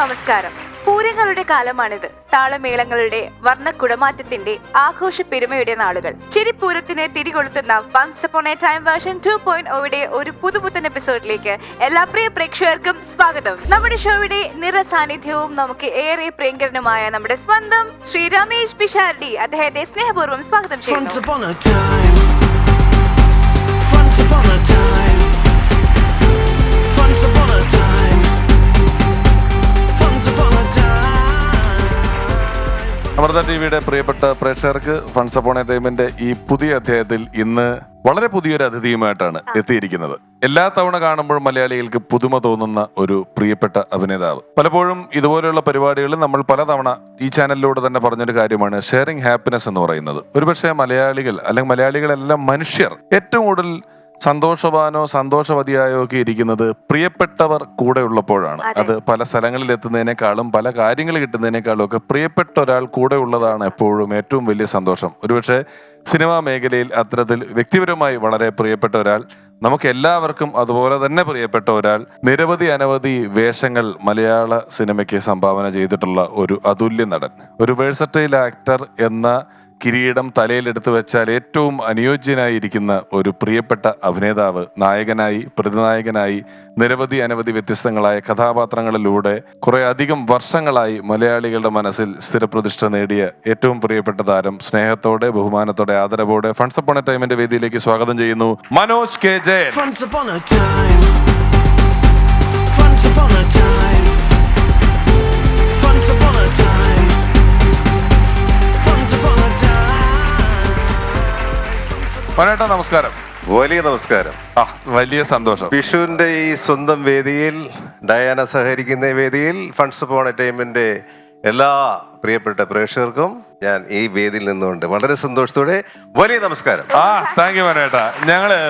നമസ്കാരം. പൂരങ്ങളുടെ കാലമാണിത്. താളമേളങ്ങളുടെ വർണ്ണക്കുടമാറ്റത്തിന്റെ ആഘോഷ പെരുമയുടെ നാളുകൾ. ചിരിപ്പൂരത്തിന് തിരികൊളുത്തുന്ന once upon a time version 2.0 ഒരു പുതുപുത്തൻ എപ്പിസോഡിലേക്ക് എല്ലാ പ്രിയ പ്രേക്ഷകർക്കും സ്വാഗതം. നമ്മുടെ ഷോയുടെ നിറസാന്നിധ്യവും നമുക്ക് ഏറെ പ്രിയങ്കരനുമായ നമ്മുടെ സ്വന്തം ശ്രീ രമേശ് പിഷാരടി അദ്ദേഹത്തെ സ്നേഹപൂർവ്വം സ്വാഗതം ചെയ്യുന്നു. അമൃത ടിവിയുടെ പ്രിയപ്പെട്ട പ്രേക്ഷകർക്ക് ഫൺസ് അപ്പോൺ എ ടൈമിന്റെ ഈ പുതിയ അധ്യായത്തിൽ ഇന്ന് വളരെ പുതിയൊരു അതിഥിയുമായിട്ടാണ് എത്തിയിരിക്കുന്നത്. എല്ലാ തവണ കാണുമ്പോഴും മലയാളികൾക്ക് പുതുമ തോന്നുന്ന ഒരു പ്രിയപ്പെട്ട അഭിനേതാവ്. പലപ്പോഴും ഇതുപോലെയുള്ള പരിപാടികളിൽ നമ്മൾ പലതവണ ഈ ചാനലിലൂടെ തന്നെ പറഞ്ഞൊരു കാര്യമാണ് ഷെയറിംഗ് ഹാപ്പിനെസ് എന്ന് പറയുന്നത്. ഒരുപക്ഷെ മലയാളികൾ അല്ലെങ്കിൽ മലയാളികളെല്ലാം മനുഷ്യർ ഏറ്റവും കൂടുതൽ സന്തോഷവാനോ സന്തോഷവതിയായോ ഒക്കെ ഇരിക്കുന്നത് പ്രിയപ്പെട്ടവർ കൂടെ ഉള്ളപ്പോഴാണ്. അത് പല സ്ഥലങ്ങളിൽ എത്തുന്നതിനേക്കാളും പല കാര്യങ്ങൾ കിട്ടുന്നതിനേക്കാളും ഒക്കെ പ്രിയപ്പെട്ട ഒരാൾ കൂടെ ഉള്ളതാണ് എപ്പോഴും ഏറ്റവും വലിയ സന്തോഷം. ഒരുപക്ഷെ സിനിമാ മേഖലയിൽ അത്തരത്തിൽ വ്യക്തിപരമായി വളരെ പ്രിയപ്പെട്ട ഒരാൾ, നമുക്ക് എല്ലാവർക്കും അതുപോലെ തന്നെ പ്രിയപ്പെട്ട ഒരാൾ, നിരവധി അനവധി വേഷങ്ങൾ മലയാള സിനിമയ്ക്ക് സംഭാവന ചെയ്തിട്ടുള്ള ഒരു അതുല്യ നടൻ, ഒരു വേഴ്സറ്റൈൽ ആക്ടർ എന്ന കിരീടം തലയിലെടുത്ത് വെച്ചാൽ ഏറ്റവും അനുയോജ്യനായിരിക്കുന്ന ഒരു പ്രിയപ്പെട്ട അഭിനേതാവ്, നായകനായി പ്രതിനായകനായി നിരവധി അനവധി വ്യത്യസ്തങ്ങളായ കഥാപാത്രങ്ങളിലൂടെ കുറെ അധികം വർഷങ്ങളായി മലയാളികളുടെ മനസ്സിൽ സ്ഥിരപ്രതിഷ്ഠ നേടിയ ഏറ്റവും പ്രിയപ്പെട്ട താരം, സ്നേഹത്തോടെ ബഹുമാനത്തോടെ ആദരവോടെ ഫൺസ് അപ്പോൺ എ ടൈമിന്റെ വേദിയിലേക്ക് സ്വാഗതം ചെയ്യുന്നു മനോജ് കെ ജയൻ. മനോട്ടാ നമസ്കാരം. വലിയ നമസ്കാരം. വലിയ സന്തോഷം. വിഷുവിന്റെ ഈ സ്വന്തം വേദിയിൽ, ഡയാന സഹകരിക്കുന്ന വേദിയിൽ ഫൺസ് അപ്പോൺ എ ടൈമിന്റെ എല്ലാ പ്രിയപ്പെട്ട പ്രേക്ഷകർക്കും ഞാൻ ഈ വേദിയിൽ നിന്നുകൊണ്ട് വളരെ സന്തോഷത്തോടെ വലിയ നമസ്കാരം. താങ്ക് യു മനോട്ടാ. ഞങ്ങള്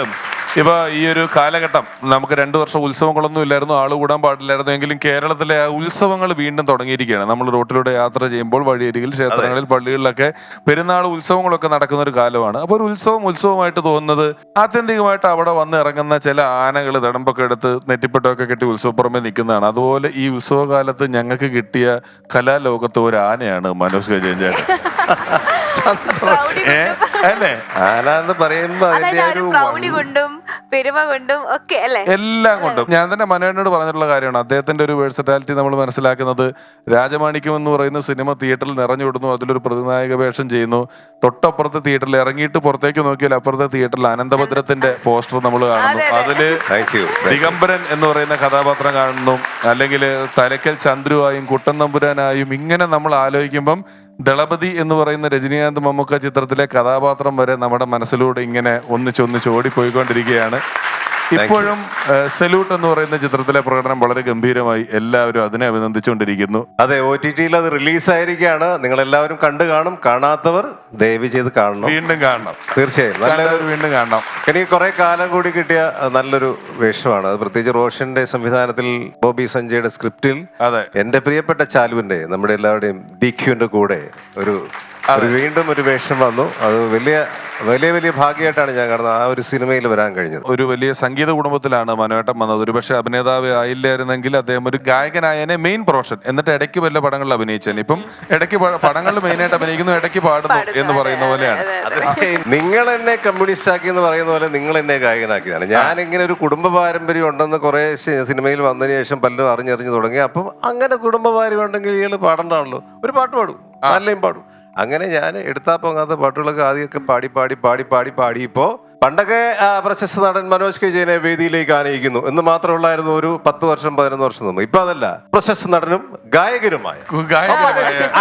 ഇപ്പൊ ഈ ഒരു കാലഘട്ടം നമുക്ക് 2 വർഷം ഉത്സവങ്ങളൊന്നും ഇല്ലായിരുന്നു, ആള് കൂടാൻ പാടില്ലായിരുന്നു. എങ്കിലും കേരളത്തിലെ ഉത്സവങ്ങൾ വീണ്ടും തുടങ്ങിയിരിക്കുകയാണ്. നമ്മൾ റോട്ടിലൂടെ യാത്ര ചെയ്യുമ്പോൾ വഴിയരികിൽ, ക്ഷേത്രങ്ങളിൽ, പള്ളികളിലൊക്കെ പെരുന്നാൾ ഉത്സവങ്ങളൊക്കെ നടക്കുന്ന ഒരു കാലമാണ്. അപ്പൊ ഒരു ഉത്സവമായിട്ട് തോന്നുന്നത് ആത്യന്തികമായിട്ട് അവിടെ വന്ന് ഇറങ്ങുന്ന ചില ആനകൾ തടമ്പൊക്കെ എടുത്ത് നെറ്റിപ്പട്ടൊക്കെ കെട്ടി ഉത്സവപ്പുറമേ നിൽക്കുന്നതാണ്. അതുപോലെ ഈ ഉത്സവകാലത്ത് ഞങ്ങൾക്ക് കിട്ടിയ കലാലോകത്ത് ഒരു ആനയാണ് മനോജ് കെ ജയൻ ചേട്ടൻ. അല്ലേ? ആന എന്ന് പറയുമ്പോ എല്ലാം കൊണ്ടും ഞാൻ തന്നെ മനോജനോട് പറഞ്ഞിട്ടുള്ള കാര്യമാണ്. അദ്ദേഹത്തിന്റെ ഒരു വേഴ്സറ്റാലിറ്റി നമ്മൾ മനസ്സിലാക്കുന്നത്, രാജമാണിക്യം എന്ന് പറയുന്ന സിനിമ തിയേറ്ററിൽ നിറഞ്ഞു വിടുന്നു, അതിലൊരു പ്രതിനായക വേഷം ചെയ്യുന്നു. തൊട്ടപ്പുറത്തെ തിയേറ്ററിൽ ഇറങ്ങിയിട്ട് പുറത്തേക്ക് നോക്കിയാൽ അപ്പുറത്തെ തിയേറ്ററിൽ അനന്തഭദ്രത്തിന്റെ പോസ്റ്റർ നമ്മൾ കാണുന്നു. അതില് ദിഗംബരൻ എന്ന് പറയുന്ന കഥാപാത്രം കാണുന്നു. അല്ലെങ്കിൽ തലക്കൽ ചന്ദ്രുവായും കുട്ടൻ തമ്പുരാനായും ഇങ്ങനെ നമ്മൾ ആലോചിക്കുമ്പം ദളപതി എന്ന് പറയുന്ന രജനീകാന്ത് മമ്മൂക്ക ചിത്രത്തിലെ കഥാപാത്രം വരെ നമ്മുടെ മനസ്സിലൂടെ ഇങ്ങനെ ഒന്നിച്ചൊന്നിച്ച് ഓടിപ്പോയിക്കൊണ്ടിരിക്കുകയാണ്. ഇപ്പോഴും സല്യൂട്ട് എന്ന് പറയുന്ന ചിത്രത്തിലെ പ്രകടനം വളരെ ഗംഭീരമായി, എല്ലാവരും അതിനെ അഭിനന്ദിച്ചുകൊണ്ടിരിക്കുന്നു. അതെ, OTT-ൽ അത് റിലീസായിരിക്കുകയാണ്. നിങ്ങൾ എല്ലാവരും കണ്ടു കാണും. കാണാത്തവർ ദയവ് ചെയ്ത് കാണണം, വീണ്ടും കാണണം. തീർച്ചയായും നല്ലൊരു വീണ്ടും കാണണം. എനിക്ക് കുറെ കാലം കൂടി കിട്ടിയ നല്ലൊരു വേഷമാണ് അത്. പ്രത്യേകിച്ച് റോഷന്റെ സംവിധാനത്തിൽ, ബോബി സഞ്ജയുടെ സ്ക്രിപ്റ്റിൽ, അതെ, എന്റെ പ്രിയപ്പെട്ട ചാലുവിന്റെ, നമ്മുടെ എല്ലാവരുടെയും DQന്റെ കൂടെ വീണ്ടും ഒരു വേഷം വന്നു. അത് വലിയ ഭാഗ്യമായിട്ടാണ് ഞാൻ കാണുന്നത്, ആ ഒരു സിനിമയിൽ വരാൻ കഴിഞ്ഞത്. ഒരു വലിയ സംഗീത കുടുംബത്തിലാണ് മനോട്ടം വന്നത്. ഒരുപക്ഷെ അഭിനേതാവ് ആയില്ലായിരുന്നെങ്കിൽ അദ്ദേഹം ഒരു ഗായകനായനെ, മെയിൻ പ്രൊഫഷൻ, എന്നിട്ട് ഇടയ്ക്ക് വല്ല പടങ്ങളിൽ അഭിനയിച്ചേനെ. ഇപ്പം ഇടയ്ക്ക് പടങ്ങളിൽ മെയിനായിട്ട് അഭിനയിക്കുന്നു, ഇടയ്ക്ക് പാടുന്നു എന്ന് പറയുന്ന പോലെയാണ്. നിങ്ങൾ എന്നെ കമ്മ്യൂണിസ്റ്റ് ആക്കി എന്ന് പറയുന്ന പോലെ നിങ്ങൾ എന്നെ ഗായകനാക്കിയതാണ്. ഞാൻ ഇങ്ങനെ ഒരു കുടുംബ പാരമ്പര്യം ഉണ്ടെന്ന് കുറെ സിനിമയിൽ വന്നതിന് ശേഷം പലരും അറിഞ്ഞറിഞ്ഞു തുടങ്ങി. അപ്പം അങ്ങനെ കുടുംബ പാരമ്പര്യം ഉണ്ടെങ്കിൽ ഇയാൾ പാടണ്ടാണല്ലോ, ഒരു പാട്ട് പാടും, നല്ലയും പാടും. അങ്ങനെ ഞാൻ എടുത്താ പോകാത്ത പാട്ടുകളൊക്കെ ആദ്യമൊക്കെ പാടി ഇപ്പോ പണ്ടൊക്കെ പ്രശസ്ത നടൻ മനോജ് കെ ജയനെ വേദിയിലേക്ക് ആനയിക്കുന്നു എന്ന് മാത്രമുള്ളായിരുന്നു ഒരു 10 വർഷം 11 വർഷം മുമ്പ്. ഇപ്പൊ അതല്ല, പ്രശസ്ത നടനും ഗായകനുമായ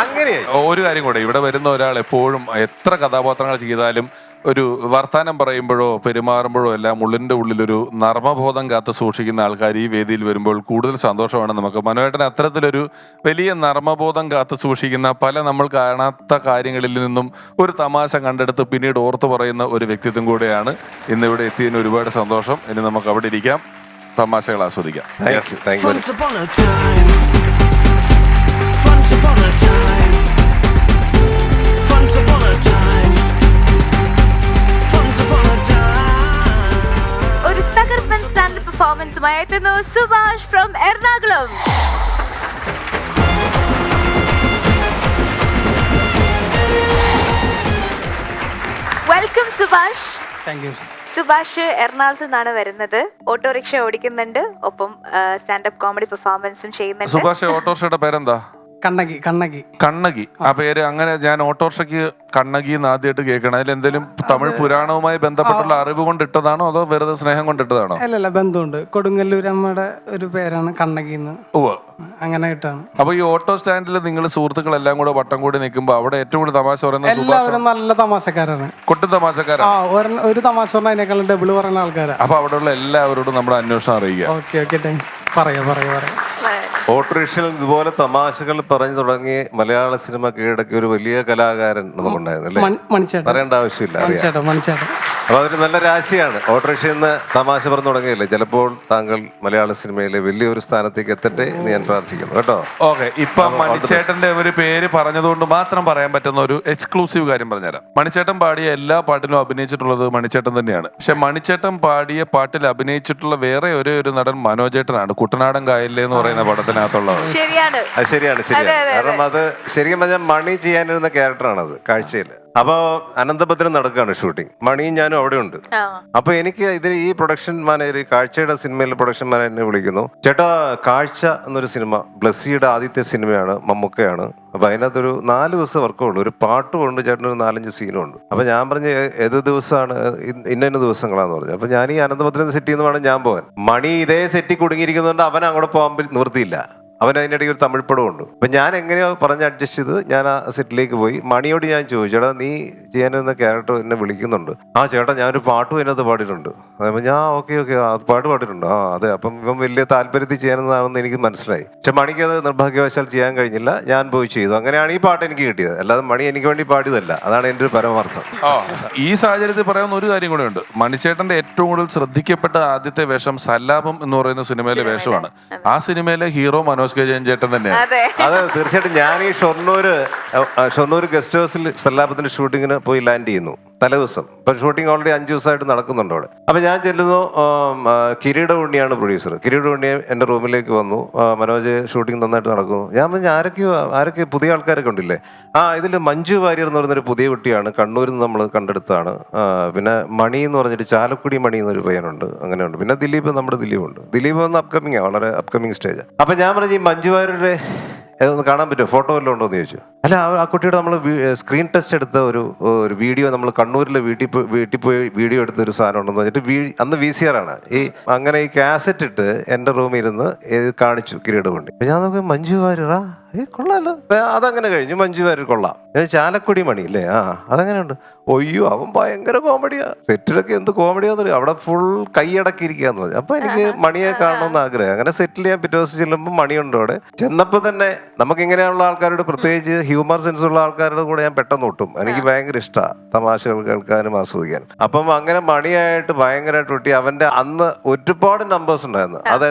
അങ്ങനെയായി. ഒരു കാര്യം കൂടെ, ഇവിടെ വരുന്ന ഒരാൾ എപ്പോഴും എത്ര കഥാപാത്രങ്ങൾ ചെയ്താലും ഒരു വർത്താനം പറയുമ്പോഴോ പെരുമാറുമ്പോഴോ എല്ലാം ഉള്ളിൻ്റെ ഉള്ളിലൊരു നർമ്മബോധം കാത്ത് സൂക്ഷിക്കുന്ന ആൾക്കാർ ഈ വേദിയിൽ വരുമ്പോൾ കൂടുതൽ സന്തോഷമാണ് നമുക്ക്. മനോഹരൻ അത്തരത്തിലൊരു വലിയ നർമ്മബോധം കാത്ത് സൂക്ഷിക്കുന്ന, പല നമ്മൾ കാണാത്ത കാര്യങ്ങളിൽ നിന്നും ഒരു തമാശ കണ്ടെടുത്ത് പിന്നീട് ഓർത്തു പറയുന്ന ഒരു വ്യക്തിത്വം കൂടെയാണ്. ഇന്നിവിടെ എത്തിയതിന് ഒരുപാട് സന്തോഷം. ഇനി നമുക്ക് അവിടെ ഇരിക്കാം, തമാശകൾ ആസ്വദിക്കാം. performance by Subash from Ernakulam. Subhash. Thank you. Subhash എറണാകുളത്ത് നിന്നാണ് വരുന്നത്. ഓട്ടോറിക്ഷ ഓടിക്കുന്നുണ്ട്, ഒപ്പം സ്റ്റാൻഡപ്പ് കോമഡി പെർഫോമൻസും ചെയ്യുന്നുണ്ട്. സുഭാഷ് ഓട്ടോറിക്ഷയുടെ പേരെന്താ? കണ്ണകി. കണ്ണകി. ആ പേര് അങ്ങനെ ഞാൻ ഓട്ടോറിക്ഷയ്ക്ക് കണ്ണകി എന്ന് ആദ്യമായിട്ട് കേൾക്കണം. അതിൽ എന്തെങ്കിലും തമിഴ് പുരാണവുമായി ബന്ധപ്പെട്ടുള്ള അറിവ് കൊണ്ട് ഇട്ടതാണോ അതോ വെറുതെ സ്നേഹം കൊണ്ടിട്ടതാണോ? അല്ലല്ല, ബന്ധമുണ്ട്. കൊടുങ്ങല്ലൂർ അമ്മയുടെ ഒരു പേരാണ് കണ്ണകി എന്ന്. അങ്ങനെ ഇട്ടാണ്. അപ്പൊ ഈ ഓട്ടോ സ്റ്റാൻഡിൽ നിങ്ങൾ സുഹൃത്തുക്കളെല്ലാം കൂടെ വട്ടം കൂടി നിൽക്കുമ്പോ അവിടെ ഏറ്റവും കൂടുതൽ തമാശ പറയുന്നത് എല്ലാവരും നല്ല തമാശക്കാരാണ്, കൊട്ടും തമാശക്കാരാണ്. ഒരു തമാശ പറഞ്ഞാൽ അതിനേക്കാളും ഡബിൾ പറയുന്ന ആൾക്കാരാണ്. അപ്പൊ അവിടെയുള്ള എല്ലാവരോടും നമ്മുടെ അന്വേഷണം അറിയിക്കുക. ഓക്കെ പറയാ. ഓട്ടോറിക്ഷയിൽ ഇതുപോലെ തമാശകൾ പറഞ്ഞു തുടങ്ങി മലയാള സിനിമ കീഴടക്കിയ ഒരു വലിയ കലാകാരൻ നമുക്കുണ്ടായിരുന്നു അല്ലേ? മണിച്ചേട്ടൻ. പറയേണ്ട ആവശ്യമില്ല. മണിച്ചേട്ടൻ. അപ്പൊ അതൊരു നല്ല രാശിയാണ്. ഓട്ടോറിക്ഷയിൽ നിന്ന് തമാശ പറഞ്ഞു തുടങ്ങിയില്ലേ, ചിലപ്പോൾ താങ്കൾ മലയാള സിനിമയിലെ വലിയൊരു സ്ഥാനത്തേക്ക് എത്തട്ടെ എന്ന് ഞാൻ പ്രാർത്ഥിക്കുന്നു കേട്ടോ. ഓക്കെ, ഇപ്പൊ മണിച്ചേട്ടന്റെ ഒരു പേര് പറഞ്ഞതുകൊണ്ട് മാത്രം പറയാൻ പറ്റുന്ന ഒരു എക്സ്ക്ലൂസീവ് കാര്യം പറഞ്ഞുതരാം. മണിച്ചേട്ടൻ പാടിയ എല്ലാ പാട്ടിലും അഭിനയിച്ചിട്ടുള്ളത് മണിച്ചേട്ടൻ തന്നെയാണ്. പക്ഷെ മണിച്ചേട്ടൻ പാടിയ പാട്ടിൽ അഭിനയിച്ചിട്ടുള്ള വേറെ ഒരു നടൻ മനോജേട്ടനാണ്. കുട്ടനാടൻ കായലിലെ എന്ന് പറയുന്ന പടത്തിനകത്തുള്ളത്. ശരിയാണ്. ശരിയാണ്. കാരണം അത് ശരിക്കും പറഞ്ഞാൽ മണി ചെയ്യാനിരുന്ന ക്യാരക്ടറാണ് അത് കാഴ്ചയിൽ. അപ്പൊ അനന്തഭദ്രൻ നടക്കുകയാണ് ഷൂട്ടിംഗ്. മണിയും ഞാനും അവിടെ ഉണ്ട്. അപ്പൊ എനിക്ക് ഈ പ്രൊഡക്ഷൻ മാനേജർ, കാഴ്ചയുടെ സിനിമയിലെ പ്രൊഡക്ഷൻ മാനേജറിനെ വിളിക്കുന്നു. ചേട്ടാ, കാഴ്ച എന്നൊരു സിനിമ ബ്ലസ്സിയുടെ ആദ്യത്തെ സിനിമയാണ്, മമ്മൂക്കയാണ്. അപ്പൊ അതിനകത്തൊരു 4 ദിവസം വർക്കുള്ളൂ. ഒരു പാട്ടും ഉണ്ട്, ചേട്ടന് ഒരു 4-5 സീനും ഉണ്ട്. അപ്പൊ ഞാൻ പറഞ്ഞു ഏത് ദിവസമാണ്? ഇന്ന ദിവസങ്ങളാന്ന് പറഞ്ഞു. അപ്പൊ ഞാൻ ഈ അനന്തഭദ്രൻ സെറ്റ് ചെയ്യുന്ന വേണം ഞാൻ പോകാൻ. മണി ഇതേ സെറ്റിൽ കുടുങ്ങിയിരിക്കുന്നതുകൊണ്ട് അവൻ അങ്ങോട്ട് പോകാൻ നിവൃത്തിയില്ല. അവൻ അതിൻ്റെ ഇടയ്ക്ക് ഒരു തമിഴ് പടം ഉണ്ട്. അപ്പം ഞാൻ എങ്ങനെയോ പറഞ്ഞ് അഡ്ജസ്റ്റ് ചെയ്ത് ഞാൻ ആ സെറ്റിലേക്ക് പോയി. മണിയോട് ഞാൻ ചോദിച്ചു, ചേട്ടാ നീ ചെയ്യാനിരുന്ന ക്യാരക്ടർ എന്നെ വിളിക്കുന്നുണ്ട്. ആ ചേട്ടാ, ഞാനൊരു പാട്ടും അതിനകത്ത് പാടിയിട്ടുണ്ട്. അപ്പം ഞാൻ ഓക്കെ അത് പാട്ട് പാടിയിട്ടുണ്ട്. അതെ. അപ്പം ഇവൻ വലിയ താല്പര്യത്തിൽ ചെയ്യാനെന്നാണെന്ന് എനിക്ക് മനസ്സിലായി. പക്ഷെ മണിക്ക് അത് നിർഭാഗ്യവശാൽ ചെയ്യാൻ കഴിഞ്ഞില്ല. ഞാൻ പോയി ചെയ്തു. അങ്ങനെയാണ് ഈ പാട്ട് എനിക്ക് കിട്ടിയത്. അല്ലാതെ മണി എനിക്ക് വേണ്ടി പാടിയതല്ല. അതാണ് എൻ്റെ ഒരു പരമാർത്ഥം. ഈ സാഹചര്യത്തിൽ പറയാവുന്ന ഒരു കാര്യം കൂടെ ഉണ്ട്. മണിച്ചേട്ടന്റെ ഏറ്റവും കൂടുതൽ ശ്രദ്ധിക്കപ്പെട്ട ആദ്യത്തെ വേഷം സല്ലാപം എന്ന് പറയുന്ന സിനിമയിലെ വേഷമാണ്. ആ സിനിമയിലെ ഹീറോ മനോജ് കെ ജയൻ ചേട്ടൻ തന്നെയാണ്. അതെ, തീർച്ചയായിട്ടും. ഞാൻ ഈ ഷൊർണൂർ ഗസ്റ്റ് ഹൗസിൽ സല്ലാപത്തിന്റെ ഷൂട്ടിങ്ങിന് പോയി ലാൻഡ് ചെയ്യുന്നു തലേദിവസം. ഇപ്പൊ ഷൂട്ടിംഗ് ഓൾറെഡി 5 ദിവസമായിട്ട് നടക്കുന്നുണ്ട് അവിടെ. അപ്പൊ ഞാൻ ചെല്ലുന്നു. കിരീട ഉണ്ണിയാണ് പ്രൊഡ്യൂസർ. കിരീട ഉണ്ണി എന്റെ റൂമിലേക്ക് വന്നു. മനോജ് ഷൂട്ടിംഗ് നന്നായിട്ട് നടക്കുന്നു. ഞാൻ പറഞ്ഞു, ആരൊക്കെ പുതിയ ആൾക്കാരൊക്കെ ഉണ്ടില്ലേ? ഇതിൽ മഞ്ജു വാര്യർ എന്ന് പറയുന്നൊരു പുതിയ കുട്ടിയാണ്, കണ്ണൂരിൽ നിന്ന് നമ്മൾ കണ്ടെടുത്താണ്. പിന്നെ മണി എന്ന് പറഞ്ഞിട്ട് ചാലക്കുടി മണി എന്നൊരു പയ്യനുണ്ട്, അങ്ങനെയുണ്ട്. പിന്നെ നമ്മുടെ ദിലീപുണ്ട്. ദിലീപ് വന്ന് അപ്കമിങ് വളരെ അപ്കമിങ് സ്റ്റേജ്. അപ്പൊ ഞാൻ പറഞ്ഞു, ഈ മഞ്ജു വാര്യരുടെ ഒന്ന് കാണാൻ പറ്റുമോ, ഫോട്ടോ വല്ലതും ഉണ്ടോ എന്ന് ചോദിച്ചു. അല്ല, ആ കുട്ടിയുടെ നമ്മൾ സ്ക്രീൻ ടെസ്റ്റ് എടുത്ത ഒരു വീഡിയോ, നമ്മൾ കണ്ണൂരിലെ വീട്ടിൽ പോയി വീഡിയോ എടുത്ത ഒരു സാധനം ഉണ്ടെന്ന് പറഞ്ഞിട്ട് അന്ന് VCR ആണ്. അങ്ങനെ ഈ കാസറ്റ് ഇട്ട് എൻ്റെ റൂമിൽ ഇരുന്ന് കാണിച്ചു കിരീട കൊണ്ട്. ഞാൻ നോക്കി, മഞ്ജു വാര്യറാ, കൊള്ളാലോ. അതങ്ങനെ കഴിഞ്ഞു. മഞ്ജു വാര്യർ കൊള്ളാം. ചാലക്കുടി മണി അല്ലേ? അതങ്ങനെയുണ്ട്. ഒയ്യോ, അവൻ ഭയങ്കര കോമഡിയാ. സെറ്റിലൊക്കെ എന്ത് കോമഡിയാന്ന് പറയും. അവിടെ ഫുൾ കൈയടക്കിയിരിക്കാന്ന് പറഞ്ഞു. അപ്പൊ എനിക്ക് മണിയെ കാണണമെന്ന് ആഗ്രഹം. അങ്ങനെ സെറ്റിൽ ഞാൻ പിറ്റേ ദിവസം ചെല്ലുമ്പോൾ മണിയുണ്ട് അവിടെ. ചെന്നപ്പോൾ തന്നെ നമുക്ക് ഇങ്ങനെയുള്ള ആൾക്കാരോട്, പ്രത്യേകിച്ച് ഹ്യൂമർ സെൻസ് ഉള്ള ആൾക്കാരുടെ കൂടെ ഞാൻ പെട്ടെന്ന് ഒട്ടും. എനിക്ക് ഭയങ്കര ഇഷ്ടമാണ് തമാശകൾ കേൾക്കാനും ആസ്വദിക്കാനും. അപ്പം അങ്ങനെ മണിയായിട്ട് ഭയങ്കരമായിട്ട് ഒട്ടി. അവന്റെ അന്ന് ഒരുപാട് നമ്പേഴ്സ് ഉണ്ടായിരുന്നു.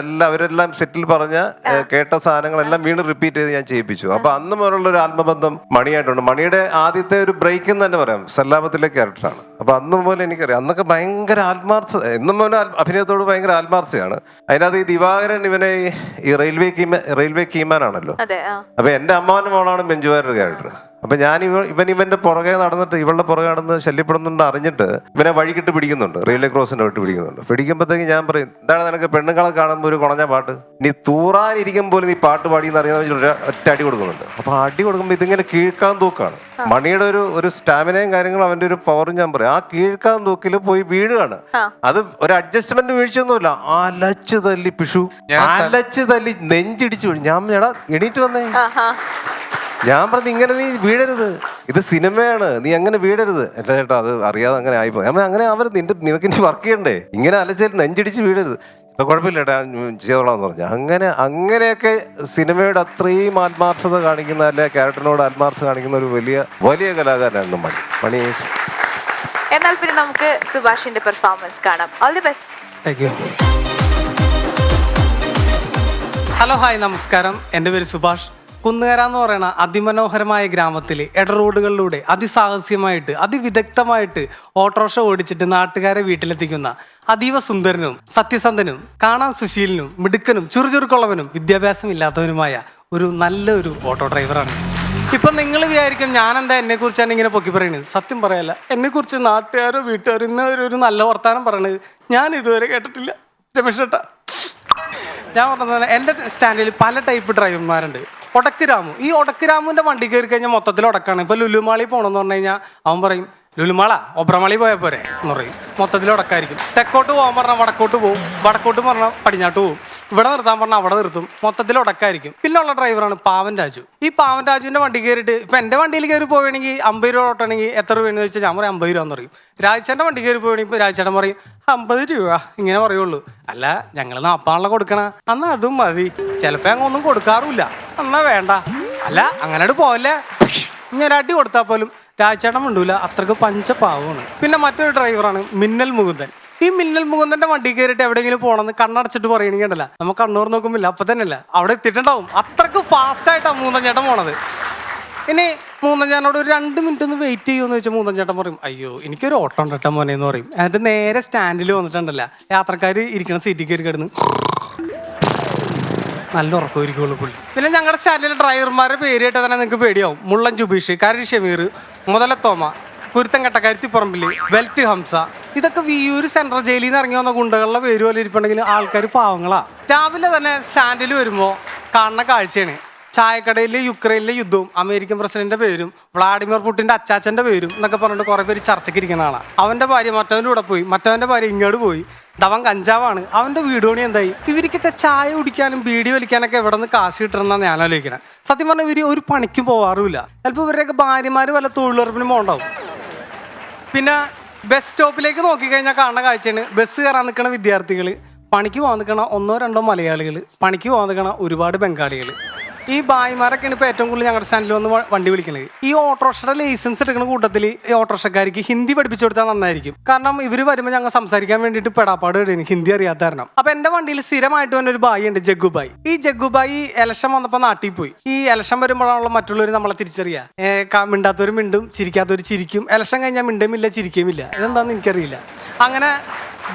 അവരെല്ലാം സെറ്റിൽ പറഞ്ഞ കേട്ട സാധനങ്ങളെല്ലാം വീണ്ടും റിപ്പീറ്റ് ചെയ്ത് ഞാൻ ചെയ്യിപ്പിച്ചു. അപ്പൊ അന്ന് മുതലുള്ള ഒരു ആത്മബന്ധം മണിയായിട്ടുണ്ട്. മണിയുടെ ആദ്യത്തെ ഒരു ബ്രേക്ക് എന്ന് തന്നെ പറയാം സല്ലാപത്തിലെ ക്യാരക്ടറാണ്. അപ്പൊ അന്ന് മുതൽ എനിക്കറിയാം. അന്നൊക്കെ ഭയങ്കര ആത്മാർത്ഥത, എന്നും മുതൽ അഭിനയത്തോട് ഭയങ്കര ആത്മാർത്ഥതയാണ്. അതിനകത്ത് ഈ ദിവാകരൻ ഇവനെ ഈ റെയിൽവേ കീമാനാണല്ലോ. അപ്പൊ എന്റെ അമ്മാവന്റെ മോളാണ് മഞ്ജു വാര്യരുടെ ക്യാരക്ടർ. അപ്പൊ ഞാൻ ഇവന്റെ പുറകെ നടന്നിട്ട്, ഇവളുടെ പുറകെ നടന്ന് ശല്യപ്പെടുന്നുണ്ട് അറിഞ്ഞിട്ട് ഇവനെ വഴിക്കിട്ട് പിടിക്കുന്നുണ്ട്. റെയിൽവേ ക്രോസിന്റെ വിട്ട് പിടിക്കുന്നുണ്ട്. പിടിക്കുമ്പോഴത്തേക്ക് ഞാൻ പറയും, എന്താണ് നിനക്ക് പെണ്ണുങ്ങളെ കാണുമ്പോൾ ഒരു കുണഞ്ഞ പാട്ട്, നീ തൂറാനിരിക്കും പോലെ നീ പാട്ട് പാടിയെന്ന് അറിയാതെ ഒറ്റ അടി കൊടുക്കുന്നുണ്ട്. അപ്പൊ അടി കൊടുക്കുമ്പോൾ ഇതിങ്ങനെ കീഴ്ക്കാൻ തൂക്കാണ്. മണിയുടെ ഒരു സ്റ്റാമിനയും കാര്യങ്ങളും അവന്റെ ഒരു പവറും ഞാൻ പറയും. ആ കീഴ്ക്കാൻ തൂക്കിൽ പോയി വീഴുകയാണ്. അത് ഒരു അഡ്ജസ്റ്റ്മെന്റ് വീഴ്ചയൊന്നുമില്ല. അലച്ച് തല്ലി പിഷു, അലച്ച് തല്ലി നെഞ്ചിടിച്ചു വീഴും. ഞാൻ എണീറ്റ് വന്നേ. ഞാൻ പറഞ്ഞു, ഇങ്ങനെ നീ വീഴരുത്, ഇത് സിനിമയാണ്, നീ അങ്ങനെ വീഴരുത്. അല്ല ചേട്ടാ, അത് അറിയാതെ അങ്ങനെ ആയിപ്പോ. അങ്ങനെ നിനക്ക് ഇനി വർക്ക് ചെയ്യണ്ടേ, ഇങ്ങനെ അലച്ചാൽ നെഞ്ചിടിച്ച് വീഴരുത്. കുഴപ്പമില്ല ഏട്ടാ, ചെയ്തോളാന്ന് പറഞ്ഞു. അങ്ങനെയൊക്കെ സിനിമയുടെ അത്രയും ആത്മാർത്ഥത കാണിക്കുന്ന, അല്ലെ ക്യാരക്ടറിനോട് ആത്മാർത്ഥത കാണിക്കുന്ന ഒരു വലിയ കലാകാരനാണ് മണി. എന്നാൽ പിന്നെ നമുക്ക് സുഭാഷിന്റെ പെർഫോമൻസ് കാണാം. All the best. Thank you. Hello, hi, നമസ്കാരം. എൻ്റെ പേര് സുഭാഷ്. കുന്നുകര എന്ന് പറയുന്ന അതിമനോഹരമായ ഗ്രാമത്തിൽ ഇടറോഡുകളിലൂടെ അതിസാഹസ്യമായിട്ട് അതിവിദഗ്ധമായിട്ട് ഓട്ടോറിക്ഷ ഓടിച്ചിട്ട് നാട്ടുകാരെ വീട്ടിലെത്തിക്കുന്ന അതീവ സുന്ദരനും സത്യസന്ധനും കാണാൻ സുശീലനും മിടുക്കനും ചുറുചുറുക്കുള്ളവനും വിദ്യാഭ്യാസം ഇല്ലാത്തവനുമായ നല്ലൊരു ഓട്ടോ ഡ്രൈവറാണ്. ഇപ്പൊ നിങ്ങൾ വിചാരിക്കും ഞാൻ എന്താ എന്നെ കുറിച്ചാണ് ഇങ്ങനെ പൊക്കി പറയുന്നത്. സത്യം പറയല്ല, എന്നെ കുറിച്ച് നാട്ടുകാരോ വീട്ടുകാരോ ഇന്ന ഒരു നല്ല വർത്താനം പറയണത് ഞാൻ ഇതുവരെ കേട്ടിട്ടില്ല. രമേശ് ചേട്ടാ, ഞാൻ പറഞ്ഞത് എൻ്റെ സ്റ്റാൻഡിൽ പല ടൈപ്പ് ഡ്രൈവർമാരുണ്ട്. ഒടക്കുരാമു, ഈ ഒടക്കുരാമുവിൻ്റെ വണ്ടി കയറി കഴിഞ്ഞാൽ മൊത്തത്തിൽ ഒടക്കാണ്. ഇപ്പോൾ ലുലുമാളി പോകണമെന്ന് പറഞ്ഞു കഴിഞ്ഞാൽ അവൻ പറയും ലുലുമാള ഒബ്രമാളി പോയാൽ പോരെ എന്ന് പറയും. മൊത്തത്തിൽ ഉടക്കായിരിക്കും. തെക്കോട്ട് പോകാൻ പറഞ്ഞാൽ വടക്കോട്ട് പോകും, വടക്കോട്ട് പറഞ്ഞാൽ പടിഞ്ഞാട്ട് പോകും, ഇവിടെ നിർത്താൻ പറഞ്ഞാൽ അവിടെ നിർത്തും. മൊത്തത്തിൽ ഉടക്കായിരിക്കും. പിന്നെ ഉള്ള ഡ്രൈവറാണ് പാവൻ രാജു. ഈ പാവൻ രാജുവിൻ്റെ വണ്ടി കയറിയിട്ട് ഇപ്പം എൻ്റെ വണ്ടിയിൽ കയറി പോവുകയാണെങ്കിൽ 50 രൂപ ഓട്ടണമെങ്കിൽ എത്ര രൂപയെന്ന് ചോദിച്ചാൽ ഞാൻ പറയും 50 രൂപ എന്ന് പറയും. രാജേട്ടൻ്റെ വണ്ടി കയറി പോവുകയാണെങ്കിൽ രാജേട്ടൻ പറയും 50 രൂപ ഇങ്ങനെ പറയുള്ളൂ. അല്ല ഞങ്ങൾ 40 കൊടുക്കണ എന്നാൽ അതും മതി. ചിലപ്പോൾ അങ്ങ് ഒന്നും കൊടുക്കാറുമില്ല. എന്നാ വേണ്ട, അല്ല അങ്ങനെ പോവല്ലേ ഇങ്ങനെ അടി കൊടുത്താൽ പോലും രാജേട്ടൻ മിണ്ടൂല. അത്രക്ക് പഞ്ചപാവമാണ്. പിന്നെ മറ്റൊരു ഡ്രൈവറാണ് മിന്നൽ മുകുന്ദൻ. ഈ മിന്നൽ മുകുന്ദന്റെ വണ്ടി കയറിയിട്ട് എവിടെയെങ്കിലും പോകണമെന്ന് കണ്ണടച്ചിട്ട് പറയണെങ്കിൽ ഉണ്ടല്ല, നമുക്ക് കണ്ണൂർ നോക്കുമ്പോൾ അപ്പൊ തന്നെ അല്ല അവിടെ എത്തിയിട്ടുണ്ടാവും. അത്രക്ക് ഫാസ്റ്റായിട്ടാണ് മൂന്നൻ ചേട്ടൻ പോണത്. ഇനി മൂന്നൻ ചേട്ടനോട് ഒരു 2 മിനിറ്റ് ഒന്ന് വെയിറ്റ് ചെയ്യുമെന്ന് വെച്ചാൽ മൂന്നൻ ചേട്ടൻ പറയും അയ്യോ എനിക്കൊരു ഓട്ടം ഉണ്ടട്ടാ മോനെ എന്ന് പറയും. എന്നിട്ട് നേരെ സ്റ്റാൻഡിൽ വന്നിട്ടുണ്ടല്ല, യാത്രക്കാർ ഇരിക്കുന്ന സീറ്റിൽ കയറി കിടന്ന് നല്ല ഉറക്കമായിരിക്കുള്ളൂ പുള്ളി. പിന്നെ ഞങ്ങളുടെ സ്റ്റാൻഡിലെ ഡ്രൈവർമാരുടെ പേര് കേട്ടാൽ തന്നെ നിങ്ങൾക്ക് പേടിയാവും. മുള്ളൻ ജുബീഷ്, കരി ഷമീർ, മുതലത്തോമ, കുരുത്തങ്കട്ട കരുത്തിപ്പറമ്പിൽ, വെൽറ്റ് ഹംസ. ഇതൊക്കെ വിയൂർ സെൻട്രൽ ജയിലിൽ നിന്ന് ഇറങ്ങി വന്ന ഗുണ്ടകളുടെ പേര് പോലെ ഇരിപ്പുണ്ടെങ്കിൽ ആൾക്കാർ പാവങ്ങളാ. രാവിലെ തന്നെ സ്റ്റാൻഡിൽ വരുമ്പോൾ കാണുന്ന കാഴ്ചയാണ് ചായക്കടയിലെ യുക്രൈനിലെ യുദ്ധവും അമേരിക്കൻ പ്രസിഡന്റിന്റെ പേരും വ്ളാഡിമിർ പുടിന്റെ അച്ചാച്ചന്റെ പേരും എന്നൊക്കെ പറഞ്ഞിട്ട് കുറെ പേര് ചർച്ചയ്ക്ക് ഇരിക്കുന്ന ആളാണ്. അവന്റെ ഭാര്യ മറ്റവൻ്റെ കൂടെ പോയി, മറ്റവന്റെ ഭാര്യ ഇങ്ങോട്ട് പോയി. അവൻ കഞ്ചാവാണ്, അവന്റെ വീട് പണി എന്തായി? ഇവർക്കൊക്കെ ചായ കുടിക്കാനും ബീഡി വലിക്കാനൊക്കെ എവിടെ നിന്ന് കാശ് കിട്ടണമെന്നാണ് ഞാൻ ആലോചിക്കണത്. സത്യം പറഞ്ഞാൽ ഇവർ ഒരു പണിക്കും പോവാറുമില്ല. ചിലപ്പോൾ ഇവരുടെയൊക്കെ ഭാര്യമാർ വല്ല തൊഴിലുറപ്പിനും പോകണ്ടാവും. പിന്നെ ബസ് സ്റ്റോപ്പിലേക്ക് നോക്കിക്കഴിഞ്ഞാൽ കാണുന്ന കാഴ്ചയാണ് ബസ് കയറാൻ നിൽക്കുന്ന വിദ്യാർത്ഥികൾ, പണിക്ക് പോകാൻ നിൽക്കണ 1-2 മലയാളികൾ, പണിക്ക് പോകാൻ നിൽക്കണ ഒരുപാട് ബംഗാളികൾ. ഈ ഭായിമാരൊക്കെയാണ് ഇപ്പോൾ ഏറ്റവും കൂടുതൽ ഞങ്ങളുടെ സ്റ്റാൻഡിൽ വന്ന് വണ്ടി വിളിക്കുന്നത്. ഈ ഓട്ടോറിക്ഷയുടെ ലൈസൻസ് എടുക്കുന്ന കൂട്ടത്തിൽ ഈ ഓട്ടോറിക്ഷക്കാർക്ക് ഹിന്ദി പഠിപ്പിച്ചു കൊടുത്താൽ നന്നായിരിക്കും. കാരണം ഇവർ വരുമ്പോൾ ഞങ്ങൾ സംസാരിക്കാൻ വേണ്ടിയിട്ട് പെടാപ്പാട് കഴിയും ഹിന്ദി അറിയാത്ത കാരണം. അപ്പോൾ എൻ്റെ വണ്ടിയിൽ സ്ഥിരമായിട്ട് തന്നെ ഒരു ബായി ഉണ്ട്, ജഗ്ഗുബായി. ഈ ജഗ്ഗുബായി ഇലക്ഷൻ വന്നപ്പോൾ നാട്ടിൽ പോയി. ഈ ഇലക്ഷൻ വരുമ്പോഴാണല്ലോ മറ്റുള്ളവർ നമ്മളെ തിരിച്ചറിയുക. മിണ്ടാത്തവർ മിണ്ടും, ചിരിക്കാത്തവർ ചിരിക്കും. ഇലക്ഷൻ കഴിഞ്ഞാൽ മിണ്ടുമില്ല ചിരിക്കുമില്ല. ഇതെന്താണെന്ന് എനിക്കറിയില്ല. അങ്ങനെ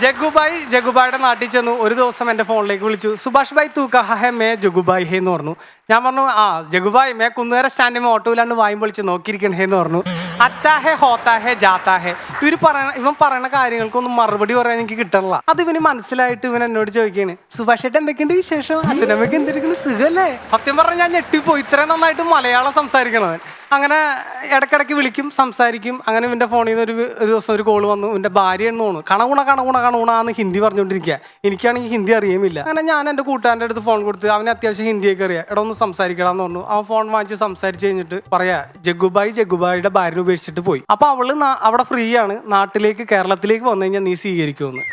ജഗ്ഗുബായിയുടെ നാട്ടിൽ ചെന്നു. ഒരു ദിവസം എൻ്റെ ഫോണിലേക്ക് വിളിച്ചു, സുഭാഷ് ഭായ് തൂ കഹാ ഹേ മേ ജഗ്ഗുബായി ഹേ എന്ന് പറഞ്ഞു. ഞാൻ പറഞ്ഞു ജഗ്ഗുബായ് മേ കുന്നേര സ്റ്റാൻഡിൽ മേ ഓട്ടോ ഇല്ലാണ്ട് വായും വിളിച്ച് നോക്കിയിരിക്കണേ എന്ന് പറഞ്ഞു. അച്ചാ ഹേ ഹോത്താ ഹേ ജാത്താ ഹേ. ഇവൻ പറയണ കാര്യങ്ങൾക്കൊന്നും മറുപടി പറയാൻ എനിക്ക് കിട്ടണില്ല. അത് ഇവന് മനസ്സിലായിട്ട് ഇവൻ എന്നോട് ചോദിക്കുകയാണ്, സുഭാഷ് ഏട്ടൻ എന്തൊക്കെയുണ്ട് വിശേഷം, അച്ഛനമ്മയ്ക്ക് എന്തിരിക്കുന്നു, സുഖല്ലേ? സത്യം പറഞ്ഞാൽ ഞാൻ ഞെട്ടിപ്പോയി, ഇത്രയും നന്നായിട്ട് മലയാളം സംസാരിക്കണവൻ. അങ്ങനെ ഇടയ്ക്കിടയ്ക്ക് വിളിക്കും, സംസാരിക്കും. അങ്ങനെ ഇവൻ്റെ ഫോണിൽ നിന്ന് ഒരു ദിവസം ഒരു കോൾ വന്നു. ഇവൻ്റെ ഭാര്യയെന്ന് തോന്നുന്നു കണകുണാന്ന് ഹിന്ദി പറഞ്ഞുകൊണ്ടിരിക്കുക. എനിക്കാണെങ്കിൽ ഹിന്ദി അറിയുമില്ല. അങ്ങനെ ഞാൻ എൻ്റെ കൂട്ടുകാരൻ്റെ അടുത്ത് ഫോൺ കൊടുത്ത് അവന് അത്യാവശ്യം ഹിന്ദിയൊക്കെ അറിയാം. എടാ ഒന്ന് സംസാരിക്കണമെന്ന് പറഞ്ഞു. അവൻ ഫോൺ വാങ്ങിച്ച് സംസാരിച്ച് കഴിഞ്ഞിട്ട് പറയാ ജഗ്ഗുബായിയുടെ ഭാര്യനെ ഉപേക്ഷിച്ചിട്ട് പോയി. അപ്പോൾ അവള് അവിടെ ഫ്രീ ആണ്, നാട്ടിലേക്ക് കേരളത്തിലേക്ക് വന്നു കഴിഞ്ഞാൽ നീ സ്വീകരിക്കുമെന്ന്.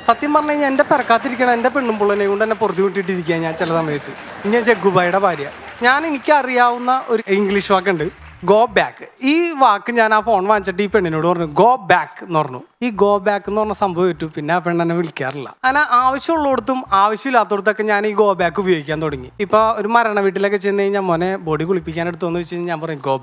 സത്യം പറഞ്ഞു കഴിഞ്ഞാൽ എൻ്റെ പിറക്കാത്തിരിക്കണം എൻ്റെ പെണ്ണും പിള്ളനെ കൊണ്ട് എന്നെ പൊറുതി വിട്ടിട്ടിരിക്കുക ഞാൻ ചില സമയത്ത്. ഞാൻ ജഗ്ഗുബായിയുടെ ഭാര്യ. എനിക്കറിയാവുന്ന ഒരു ഇംഗ്ലീഷ് വാക്കുണ്ട്, ഗോ ബാക്ക്. ഈ വാക്ക് ഞാൻ ആ ഫോൺ വാങ്ങിച്ചിട്ട് ഈ പെണ്ണിനോട് പറഞ്ഞു ഗോ ബാക്ക് എന്ന് പറഞ്ഞു. ഈ ഗോ ബാക്ക് എന്ന് പറഞ്ഞ സംഭവം ഏറ്റു. പിന്നെ ആ പെണ്ണെന്നെ വിളിക്കാറില്ല. അങ്ങനെ ആവശ്യമുള്ളിടത്തും ആവശ്യമില്ലാത്തടത്തൊക്കെ ഞാൻ ഈ ഗോ ബാക്ക് ഉപയോഗിക്കാൻ തുടങ്ങി. ഇപ്പൊ ഒരു മരണ വീട്ടിലൊക്കെ ചെന്ന് കഴിഞ്ഞാൽ മോനെ ബോഡി കുളിപ്പിക്കാൻ എടുത്തോന്ന് വെച്ച് കഴിഞ്ഞാൽ ഞാൻ പറയും ഗോ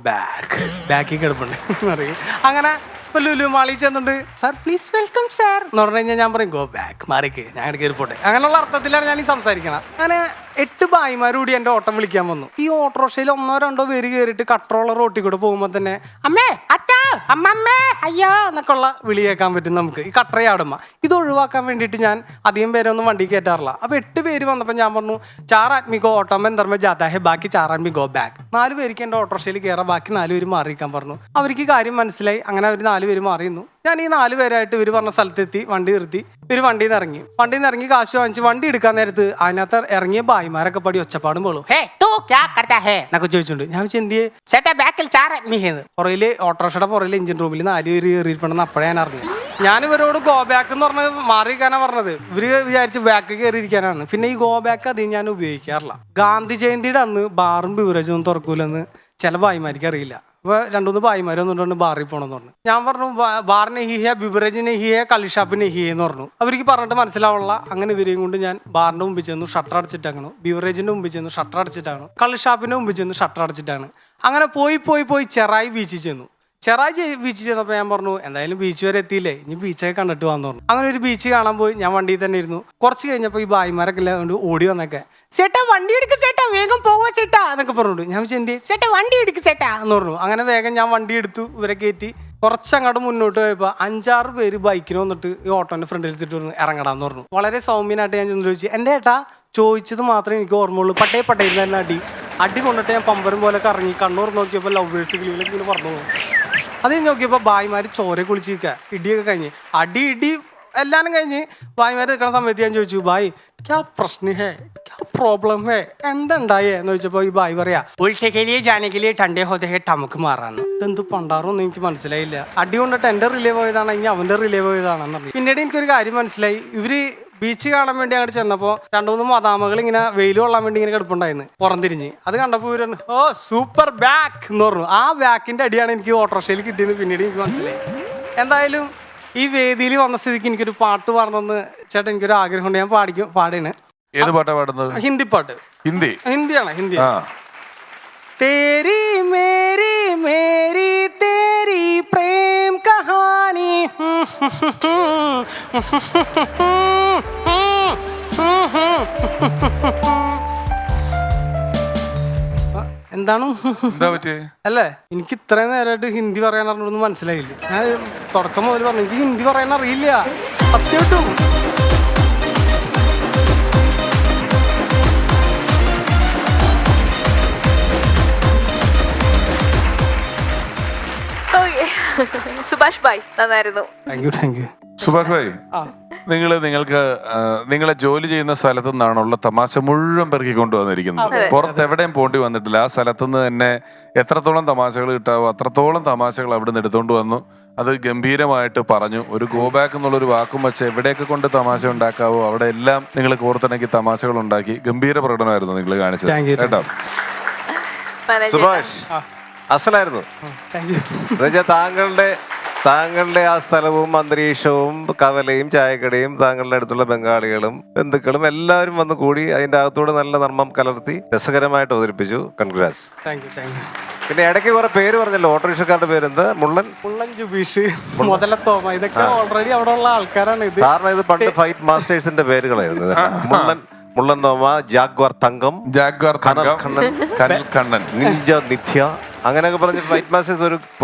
ബാക്കിൽ കിടപ്പുണ്ട് എന്ന് പറയും. അങ്ങനെ ഇപ്പൊ ലുലുമാളി ചെന്നുണ്ട്, സാർ പ്ലീസ് വെൽക്കം സാർ എന്ന് പറഞ്ഞു കഴിഞ്ഞാൽ ഞാൻ പറയും ഗോ ബാക്ക് മാറിക്ക്, ഞാൻ കയറി പോട്ടെ. അങ്ങനെയുള്ള അർത്ഥത്തിലാണ് ഞാൻ ഈ സംസാരിക്കണം. അങ്ങനെ 8 ഭായിമാരോടി എൻ്റെ ഓട്ടം വിളിക്കാൻ വന്നു. ഈ ഓട്ടോറിക്ഷയിൽ 1-2 പേര് കയറിയിട്ട് കട്രോളർ റോട്ടിൽ കൂടെ പോകുമ്പോൾ തന്നെ അമ്മേ അച്ഛാ അമ്മമ്മേ അയ്യോ എന്നൊക്കെ ഉള്ള വിളി കേൾക്കാൻ പറ്റും നമുക്ക് ഈ കട്ടറയാടുമ്പോൾ. ഇത് ഒഴിവാക്കാൻ വേണ്ടിയിട്ട് ഞാൻ അധികം പേരൊന്നും വണ്ടി കയറ്റാറില്ല. അപ്പോൾ 8 പേര് വന്നപ്പോൾ ഞാൻ പറഞ്ഞു 4 ആദ്മി ഗോ ഓട്ടോ में अंदर में जाता है ബാക്കി 4 ആദ്മി ഗോ ബാക്ക്. 4 പേർക്ക് എൻ്റെ ഓട്ടോറിക്ഷയിൽ കയറാം, ബാക്കി 4 പേര് മാറിയിരിക്കാൻ പറഞ്ഞു. അവർക്ക് കാര്യം മനസ്സിലായി. അങ്ങനെ അവർ 4 പേര് മാറിയിരുന്നു. ഞാൻ ഈ 4 പേരായിട്ട് ഇവർ പറഞ്ഞ സ്ഥലത്തെത്തി, വണ്ടി നിർത്തി. ഇവർ വണ്ടിയിൽ നിന്ന് ഇറങ്ങി കാശ് വാങ്ങിച്ച് വണ്ടി എടുക്കാൻ നേരത്ത് അതിനകത്ത് ഇറങ്ങിയ ഭായിമാരൊക്കെ പടി ഒച്ചപ്പാടും പോളും എന്നൊക്കെ ചോദിച്ചിട്ടുണ്ട്. ഞാൻ വെച്ചാൽ എന്തിയെ പുറയില് ഓട്ടോറിക്ഷയുടെ പുറയിലെ എഞ്ചിൻ റൂമിൽ 4 പേര് കയറിയിരിപ്പണെന്ന് അപ്പോഴേ ഞാൻ അറിഞ്ഞു. ഞാൻ ഇവരോട് ഗോ ബാക്ക് എന്ന് പറഞ്ഞത് മാറിയിരിക്കാനാണ് പറഞ്ഞത്. ഇവര് വിചാരിച്ച് ബാക്ക് കയറിയിരിക്കാനാണ്. പിന്നെ ഈ ഗോ ബാക്ക് അധികം ഞാൻ ഉപയോഗിക്കാറില്ല. ഗാന്ധി ജയന്തിയുടെ അന്ന് ബാറും ബിവറേജും ഒന്നും തുറക്കൂലെന്ന് ചില ഭായിമാർക്ക് അറിയില്ല. അപ്പോൾ 2-3 ഭായിമാർ വന്നിട്ടുണ്ട് ബാറിൽ പോകണമെന്ന് പറഞ്ഞു. ഞാൻ പറഞ്ഞു ബാറിന് ഹിയ ബിവറേജിന് ഹിയ കളിഷാപ്പിന് ഹിയ എന്ന് പറഞ്ഞു. അവർക്ക് പറഞ്ഞിട്ട് മനസ്സിലാവുള്ള. അങ്ങനെ ഇവരെയും കൊണ്ട് ഞാൻ ബാറിൻ്റെ മുമ്പിൽ ചെന്നു ഷട്ടർ അടച്ചിട്ടാണ്, ബിവറേജിൻ്റെ മുമ്പിൽ ചെന്നു ഷട്ടർ അടച്ചിട്ടാണ്, കളിഷാപ്പിൻ്റെ മുമ്പിൽ ചെന്ന് ഷട്ടർ അടച്ചിട്ടാണ്. അങ്ങനെ പോയി ചെറായി ബീച്ചിൽ ചെന്നു. ചെറായി ബീച്ച് ചെന്നപ്പോൾ ഞാൻ പറഞ്ഞു എന്തായാലും ബീച്ച് വരെ എത്തിയില്ലേ ഇനി ബീച്ചൊക്കെ കണ്ടിട്ട് വന്നു പറഞ്ഞു. അങ്ങനെ ഒരു ബീച്ച് കാണാൻ പോയി. ഞാൻ വണ്ടിയിൽ തന്നെ ഇരുന്നു. കുറച്ച് കഴിഞ്ഞപ്പോൾ ഈ ഭായിമാരൊക്കെ എല്ലാം കൊണ്ട് ഓടി വന്നൊക്കെ ചേട്ടാ വണ്ടി എടുക്ക് ചേട്ടാ വേഗം പോവാ ചേട്ടാ എന്നൊക്കെ പറഞ്ഞു. ഞാൻ എന്ത് ചേട്ടാ വണ്ടി എടുക്ക് ചേട്ടാ എന്ന് പറഞ്ഞു. അങ്ങനെ വേഗം ഞാൻ വണ്ടി എടുത്തു. ഇവരെ കയറ്റി കുറച്ചങ്ങോട്ട് മുന്നോട്ട് പോയപ്പോൾ 5-6 പേര് ബൈക്കിന് വന്നിട്ട് ഈ ഓട്ടോന്റെ ഫ്രണ്ടിൽ എത്തിയിട്ട് ഇറങ്ങടാന്ന് പറഞ്ഞു. വളരെ സൗമ്യനായിട്ട് ഞാൻ ചെന്ന് ചോദിച്ചു എൻ്റെ ഏട്ടാ ചോദിച്ചത് മാത്രമേ എനിക്ക് ഓർമ്മയുള്ളൂ. പട്ടേന്ന് തന്നെ അടി കൊണ്ടിട്ട് ഞാൻ പമ്പരം പോലെ കറങ്ങി കണ്ണൂർ നോക്കിയപ്പോൾ ലവേഴ്സ് കിളിയിലേക്ക് ഇങ്ങനെ പറഞ്ഞു പോകും. അത് ഞാൻ നോക്കിയപ്പോൾ ഭായിമാർ ചോര കുളിച്ചിരിക്കുക. ഇടിയൊക്കെ കഴിഞ്ഞ് ഇടി എല്ലാവരും കഴിഞ്ഞ് ഭായിമാർ നിൽക്കുന്ന സമയത്ത് ഞാൻ ചോദിച്ചു ഭായ് ക്യാ പ്രശ്നം ഹേ ക്യാ പ്രോബ്ലം ഹേ എന്തുണ്ടായേ എന്ന് ചോദിച്ചപ്പോൾ ഈ ഭായ് പറയാ ഉൾട്ടേക്കലിയെ ജാനകിലെ ടണ്ടേ ഹോതേ ഹേ ടമുക്ക് മാറാന്ന്. ഇതെന്ത് പണ്ടാറൊന്നും എനിക്ക് മനസ്സിലായില്ല. അടി കൊണ്ടിട്ട് എൻ്റെ റിലേ പോയതാണ് ഇനി അവൻ്റെ റിലേ പോയതാണെന്ന് പറഞ്ഞു. പിന്നീട് എനിക്കൊരു കാര്യം മനസ്സിലായി. ഇവര് ബീച്ച് കാണാൻ വേണ്ടി അങ്ങോട്ട് ചെന്നപ്പോൾ 2-3 മദാമകൾ ഇങ്ങനെ വെയിൽ കൊള്ളാൻ വേണ്ടി ഇങ്ങനെ കിടപ്പുണ്ടായിരുന്നു പുറംതിരിഞ്ഞ്. അത് കണ്ടപ്പോൾ ഇവര് ഓ സൂപ്പർ ബാക്ക് എന്ന് പറഞ്ഞു. ആ ബാക്കിന്റെ അടിയാണ് എനിക്ക് ഓട്ടോറിക്ഷയിൽ കിട്ടിയെന്ന് പിന്നീട് എനിക്ക് മനസ്സിലായി. എന്തായാലും ഈ വേദിയിൽ വന്ന സ്ഥിതിക്ക് എനിക്കൊരു പാട്ട് പാടണമെന്ന് ചേട്ടാ എനിക്കൊരു ആഗ്രഹം ഉണ്ട്. ഞാൻ പാടാണ്. ഏത് പാട്ടാ പാടുന്നത്? ഹിന്ദി പാട്ട്. ഹിന്ദിയാണ്. തേരി മേരി മേരി തേരി പ്രേം കഹാനി എന്താണ് അല്ലേ എനിക്ക് ഇത്രയും നേരമായിട്ട് ഹിന്ദി പറയാൻ അറിഞ്ഞൊന്നും മനസ്സിലായില്ല. ഞാൻ തുടക്കം മുതൽ പറഞ്ഞു എനിക്ക് ഹിന്ദി പറയാൻ അറിയില്ല സത്യമായിട്ടും. സുഭാഷ് ഭായ് നന്നായിരുന്നു. Thank U. സുഭാഷ് ഭായ് നിങ്ങളെ ജോലി ചെയ്യുന്ന സ്ഥലത്തു നിന്നാണുള്ള തമാശ മുഴുവൻ പെറുക്കി കൊണ്ടുവന്നിരിക്കുന്നത്. പുറത്ത് എവിടെയും പോണ്ടി വന്നിട്ടില്ല. ആ സ്ഥലത്തുനിന്ന് തന്നെ എത്രത്തോളം തമാശകൾ കിട്ടാവോ അത്രത്തോളം തമാശകൾ അവിടെ നിന്ന് എടുത്തുകൊണ്ട് വന്നു. അത് ഗംഭീരമായിട്ട് പറഞ്ഞു. ഒരു ഗോ ബാക്ക് എന്നുള്ളൊരു വാക്കും വെച്ച് എവിടെയൊക്കെ കൊണ്ട് തമാശ ഉണ്ടാക്കാവോ അവിടെ എല്ലാം നിങ്ങൾ കോർത്തിണക്കി തമാശകൾ ഉണ്ടാക്കി. ഗംഭീര പ്രകടനമായിരുന്നു നിങ്ങൾ കാണിച്ചത് കേട്ടോ. സുഭാഷ് അസലായിരുന്നു. എന്നുവെച്ചാൽ താങ്കളുടെ ആ സ്ഥലവും അന്തരീക്ഷവും കവലയും ചായക്കടയും താങ്കളുടെ അടുത്തുള്ള ബംഗാളികളും ബന്ധുക്കളും എല്ലാവരും വന്ന് കൂടി അതിന്റെ അകത്തൂടെ നല്ല നർമ്മം കലർത്തി രസകരമായിട്ട് അവതരിപ്പിച്ചു. കൺഗ്രാറ്റ്സ്. പിന്നെ ഇടയ്ക്ക് കുറെ പേര് പറഞ്ഞല്ലോ. ഓട്ടോറിക്ഷക്കാരുടെ പേരെന്താ? മുള്ളൻ ജുബീഷ്, മുതലത്തോമ, ഇതൊക്കെ ഓൾറെഡി അവിടെ ഉള്ള ആൾക്കാരാണ്. ഇത് കാരണം ഇത് പണ്ട് ഫൈറ്റ് മാസ്റ്റേഴ്സിന്റെ പേരുകളായിരുന്നു. മുള്ളൻ തോമ, ജാഗ്വാർ തങ്കം, കണ്ണൻ, നിഞ്ച നിത്യ, അങ്ങനെയൊക്കെ പറഞ്ഞ് ഫൈറ്റ് മാസ്റ്റേഴ്സ് ഒരു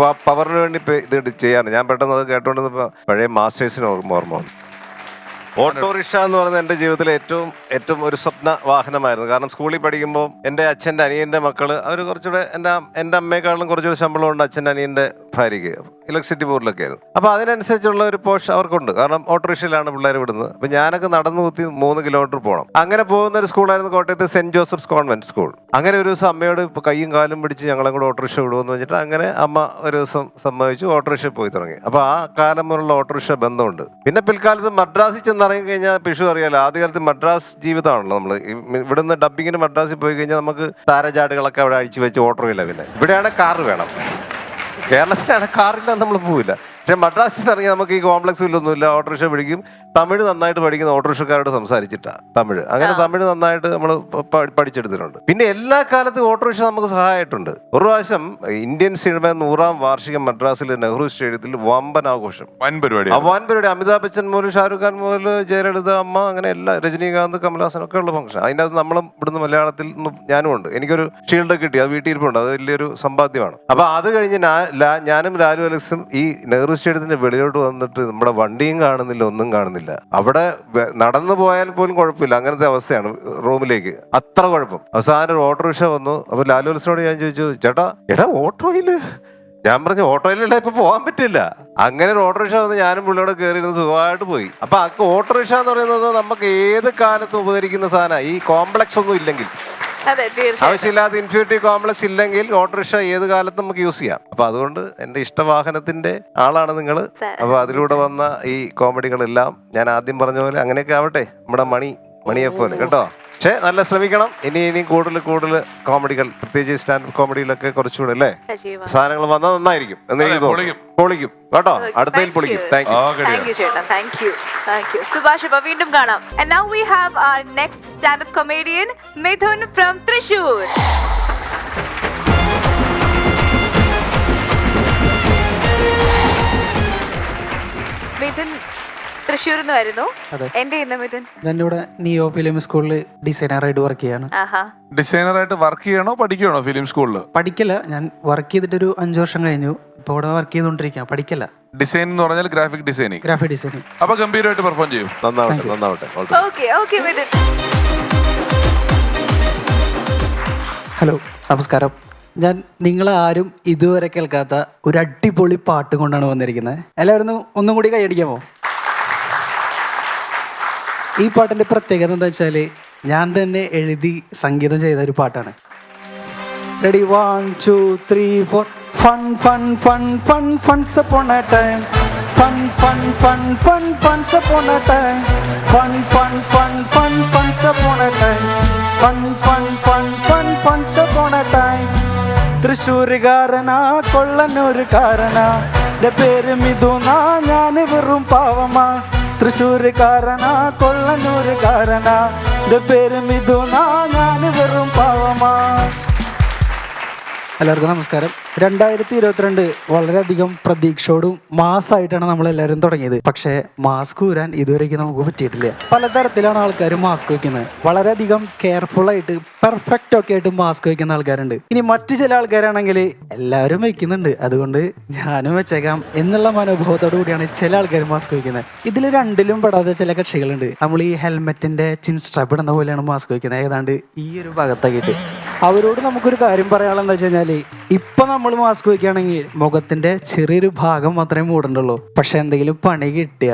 പവറിന് വേണ്ടി ഇത് ചെയ്യാറ്. ഞാൻ പെട്ടെന്ന് അത് കേട്ടോണ്ട് പഴയ മാസ്റ്റേഴ്സിന് ഓർമ്മ വന്നു. ഓട്ടോറിക്ഷ എന്ന് പറയുന്നത് എൻ്റെ ജീവിതത്തിലെ ഏറ്റവും ഒരു സ്വപ്ന വാഹനമായിരുന്നു. കാരണം സ്കൂളിൽ പഠിക്കുമ്പോൾ എൻ്റെ അച്ഛൻ്റെ അനിയൻ്റെ മക്കള് അവർ കുറച്ചുകൂടെ എൻ്റെ അമ്മയെക്കാളും കുറച്ചുകൂടെ ശമ്പളമുണ്ട് അച്ഛൻ്റെ അനിയൻ്റെ ഭാര്യയ്ക്ക്. ഇലക്ട്രിസിറ്റി ബോർഡിലൊക്കെ ആയിരുന്നു. അപ്പോൾ അതിനനുസരിച്ചുള്ള ഒരു പോഷ് അവർക്കുണ്ട്. കാരണം ഓട്ടോറിക്ഷയിലാണ് പിള്ളേർ വിടുന്നത്. അപ്പോൾ ഞാനൊക്കെ നടന്നു കുത്തി 3 കിലോമീറ്റർ പോകണം. അങ്ങനെ പോകുന്ന ഒരു സ്കൂളായിരുന്നു കോട്ടയത്തെ സെന്റ് ജോസഫ്സ് കോൺവെന്റ് സ്കൂൾ. അങ്ങനെ ഒരു ദിവസം അമ്മയോട് ഇപ്പോൾ കയ്യും കാലും പിടിച്ച് ഞങ്ങളെ കൂടെ ഓട്ടോറിക്ഷ വിടുമെന്ന് വെച്ചിട്ട് അങ്ങനെ അമ്മ ഒരു ദിവസം സമ്മതിച്ചു. ഓട്ടോറിക്ഷ പോയി തുടങ്ങി. അപ്പോൾ ആ കാലം മുതലുള്ള ഓട്ടോറിക്ഷ ബന്ധമുണ്ട്. പിന്നെ പിൽക്കാലത്ത് മദ്രാസിൽ ചെന്നിറങ്ങി കഴിഞ്ഞാൽ പിഷു അറിയാലോ, ആദ്യകാലത്ത് മദ്രാസ് ജീവിതമാണല്ലോ. നമ്മൾ ഇവിടുന്ന് ഡബ്ബിങ്ങിന് മദ്രാസിൽ പോയി കഴിഞ്ഞാൽ നമുക്ക് താരജാടുകളൊക്കെ അവിടെ അഴിച്ചു വെച്ച് ഓട്ടോയില്ല. പിന്നെ ഇവിടെയാണ് കാറ് വേണം. കേരളത്തിലാണ് കാറില്ല, നമ്മൾ പോവില്ല. പക്ഷെ മദ്രാസിൽ നിന്ന് ഇറങ്ങി നമുക്ക് ഈ കോംപ്ലക്സിലൊന്നുമില്ല. ഓട്ടോറിക്ഷ പിടിക്കും. തമിഴ് നന്നായിട്ട് പഠിക്കുന്ന ഓട്ടോറിക്ഷക്കാരോട് സംസാരിച്ചിട്ടാ തമിഴ്. അങ്ങനെ തമിഴ് നന്നായിട്ട് നമ്മൾ പഠിച്ചെടുത്തിട്ടുണ്ട്. പിന്നെ എല്ലാ കാലത്തും ഓട്ടോറിക്ഷ നമുക്ക് സഹായമായിട്ടുണ്ട്. ഒരു പ്രാവശ്യം ഇന്ത്യൻ സിനിമ 100ാം വാർഷികം മദ്രാസിലെ നെഹ്റു സ്റ്റേഡിയത്തിൽ വമ്പൻ ആഘോഷം, വൻ പരിപാടി. അമിതാഭ് ബച്ചൻ മുതൽ ഷാരൂഖ് ഖാൻ മുതൽ ജയലളിത അമ്മ, അങ്ങനെ എല്ലാ രജനീകാന്ത്, കമൽഹാസൻ ഒക്കെ ഉള്ള ഫംഗ്ഷൻ. അതിനകത്ത് നമ്മളും ഇവിടുന്ന് മലയാളത്തിൽ ഞാനും ഉണ്ട്. എനിക്കൊരു ഷീൽഡ് കിട്ടി, അത് വീട്ടിൽ ഇരിപ്പുണ്ട്. അത് വലിയൊരു സമ്പാദ്യമാണ്. അപ്പൊ അത് കഴിഞ്ഞ് ഞാനും ലാലു അലക്സും ഈ നെഹ്റു സ്റ്റേഡിയത്തിന്റെ വെളിയോട്ട് വന്നിട്ട് നമ്മുടെ വണ്ടിയും കാണുന്നില്ല, ഒന്നും കാണുന്നില്ല. അവിടെ നടന്നു പോയാൽ പോലും കുഴപ്പമില്ല, അങ്ങനത്തെ അവസ്ഥയാണ് റൂമിലേക്ക്. അത്ര കുഴപ്പം. അവസാനം ഒരു ഓട്ടോറിക്ഷ വന്നു. അപ്പൊ ലാലു അലക്സിനോട് ഞാൻ ചോദിച്ചു, ചേട്ടാ ഓട്ടോയില്? ഞാൻ പറഞ്ഞു ഓട്ടോയിലല്ല, ഇപ്പൊ പോകാൻ പറ്റില്ല. അങ്ങനെ ഒരു ഓട്ടോറിക്ഷ വന്ന് ഞാനും പുള്ളിയോടെ കയറിയിരുന്ന് സുഖമായിട്ട് പോയി. അപ്പൊ ഓട്ടോറിക്ഷ എന്ന് പറയുന്നത് നമുക്ക് ഏത് കാലത്തും ഉപകരിക്കുന്ന സാധനം. ഈ കോംപ്ലക്സ് ഒന്നും ഇല്ലെങ്കിൽ, ആവശ്യമില്ലാത്ത ഇൻഫിനിറ്റി കോംപ്ലക്സ് ഇല്ലെങ്കിൽ ഓട്ടോറിക്ഷ ഏത് കാലത്തും നമുക്ക് യൂസ് ചെയ്യാം. അപ്പൊ അതുകൊണ്ട് എന്റെ ഇഷ്ടവാഹനത്തിന്റെ ആളാണ് നിങ്ങൾ. അപ്പൊ അതിലൂടെ വന്ന ഈ കോമഡികളെല്ലാം ഞാൻ ആദ്യം പറഞ്ഞ പോലെ അങ്ങനെയൊക്കെ ആവട്ടെ, നമ്മുടെ മണിയെ പോലെ കേട്ടോ. പക്ഷെ നല്ല ശ്രമിക്കണം. ഇനിയും കൂടുതൽ കോമഡികൾ, പ്രത്യേകിച്ച് സ്റ്റാൻഡപ്പ് കോമഡിയിലൊക്കെ കുറച്ചുകൂടെ അല്ലേ സാധനങ്ങൾ വന്നാൽ നന്നായിരിക്കും എന്ന് എനിക്ക് തോന്നുന്നു. പൊളിക്കും കേട്ടോ, അടുത്തതിൽ പൊളിക്കും. Thank you Subhash. അപ്പൊ വീണ്ടും കാണാം. And now we have our next stand-up comedian Mithun from Thrissur. തൃശ്ശൂരിൽ നിന്ന് വരുന്നു. അതെ. എന്റെ ഇന്ന് മിഥുൻ. ഞാനിവിടെ നിയോ ഫിലിം സ്കൂളിൽ ഡിസൈനറായിട്ട് വർക്ക് ചെയ്യാണ്. ആഹാ. ഡിസൈനറായിട്ട് വർക്ക് ചെയ്യണോ പഠിക്കുകയാണോ ഫിലിം സ്കൂളിൽ? പഠിക്കല, ഞാൻ വർക്ക് ചെയ്തിട്ടൊരു 5 വർഷം കഴിഞ്ഞു. ഇപ്പോൾ ഇവിടെ വർക്ക് ചെയ്തുകൊണ്ടിരിക്കുക. പഠിക്കല. ഡിസൈൻ എന്ന് പറഞ്ഞാൽ ഗ്രാഫിക് ഡിസൈനിങ്. Graphic designing. അപ്പൊ ഗംഭീരമായിട്ട് പെർഫോം ചെയ്യും. നന്നാവട്ടെ. Okay okay Mithun. ഹലോ, നമസ്കാരം. ഞാൻ നിങ്ങളാരും ഇതുവരെ കേൾക്കാത്ത ഒരു അടിപൊളി പാട്ട് കൊണ്ടാണ് വന്നിരിക്കുന്നത്. എല്ലാവരും ഒന്നും കൂടി കൈയടിക്കാമോ? ഈ പാട്ടിൻ്റെ പ്രത്യേകത എന്താ വെച്ചാൽ ഞാൻ തന്നെ എഴുതി സംഗീതം ചെയ്ത ഒരു പാട്ടാണ്. Ready, 1 2 3 4. Fun, fun, fun, fun, once upon a time. Fun, fun, fun, fun, once upon a time. Fun, fun, fun, fun, once upon a time. Fun, fun, fun, fun, once upon a time. തൃശ്ശൂരുകാരനാ, കൊള്ളന്നൂരുകാരനാ, എൻ്റെ പേര് മിഥുനാ, ഞാൻ വെറും പാവമാ. തൃശ്ശൂരുകാരനാ, കൊള്ളന്നൂരുകാരനാ, എൻ്റെ പേര് മിഥുനാ, ഞാൻ വെറും പാവമാ. എല്ലാവർക്കും നമസ്കാരം. 2022 വളരെയധികം പ്രതീക്ഷയോടും മാസമായിട്ടാണ് നമ്മളെല്ലാവരും തുടങ്ങിയത്. പക്ഷേ മാസ്ക് ഊരാൻ ഇതുവരെയ്ക്ക് നമുക്ക് പറ്റിയിട്ടില്ല. പലതരത്തിലാണ് ആൾക്കാർ മാസ്ക് വയ്ക്കുന്നത്. വളരെയധികം കെയർഫുൾ ആയിട്ട് പെർഫെക്റ്റ് ഒക്കെ ആയിട്ട് മാസ്ക് വയ്ക്കുന്ന ആൾക്കാരുണ്ട്. ഇനി മറ്റു ചില ആൾക്കാരാണെങ്കിൽ എല്ലാവരും വയ്ക്കുന്നുണ്ട്, അതുകൊണ്ട് ഞാനും വെച്ചേക്കാം എന്നുള്ള മനോഭാവത്തോടു കൂടിയാണ് ചില ആൾക്കാർ മാസ്ക് വയ്ക്കുന്നത്. ഇതിൽ രണ്ടിലും പെടാതെ ചില കക്ഷികളുണ്ട്. നമ്മൾ ഈ ഹെൽമെറ്റിന്റെ ചിൻ സ്ട്രാപ്പ് ഇടുന്ന പോലെയാണ് മാസ്ക് വയ്ക്കുന്നത്, ഏതാണ്ട് ഈ ഒരു ഭാഗത്താക്കിയിട്ട്. അവരോട് നമുക്കൊരു കാര്യം പറയാനുള്ളത് എന്താ വെച്ച് കഴിഞ്ഞാൽ, ഇപ്പൊ നമ്മൾ മാസ്ക് വയ്ക്കുകയാണെങ്കിൽ മുഖത്തിന്റെ ചെറിയൊരു ഭാഗം മാത്രമേ മൂടണ്ടുള്ളൂ. പക്ഷെ എന്തെങ്കിലും പണി കിട്ടിയ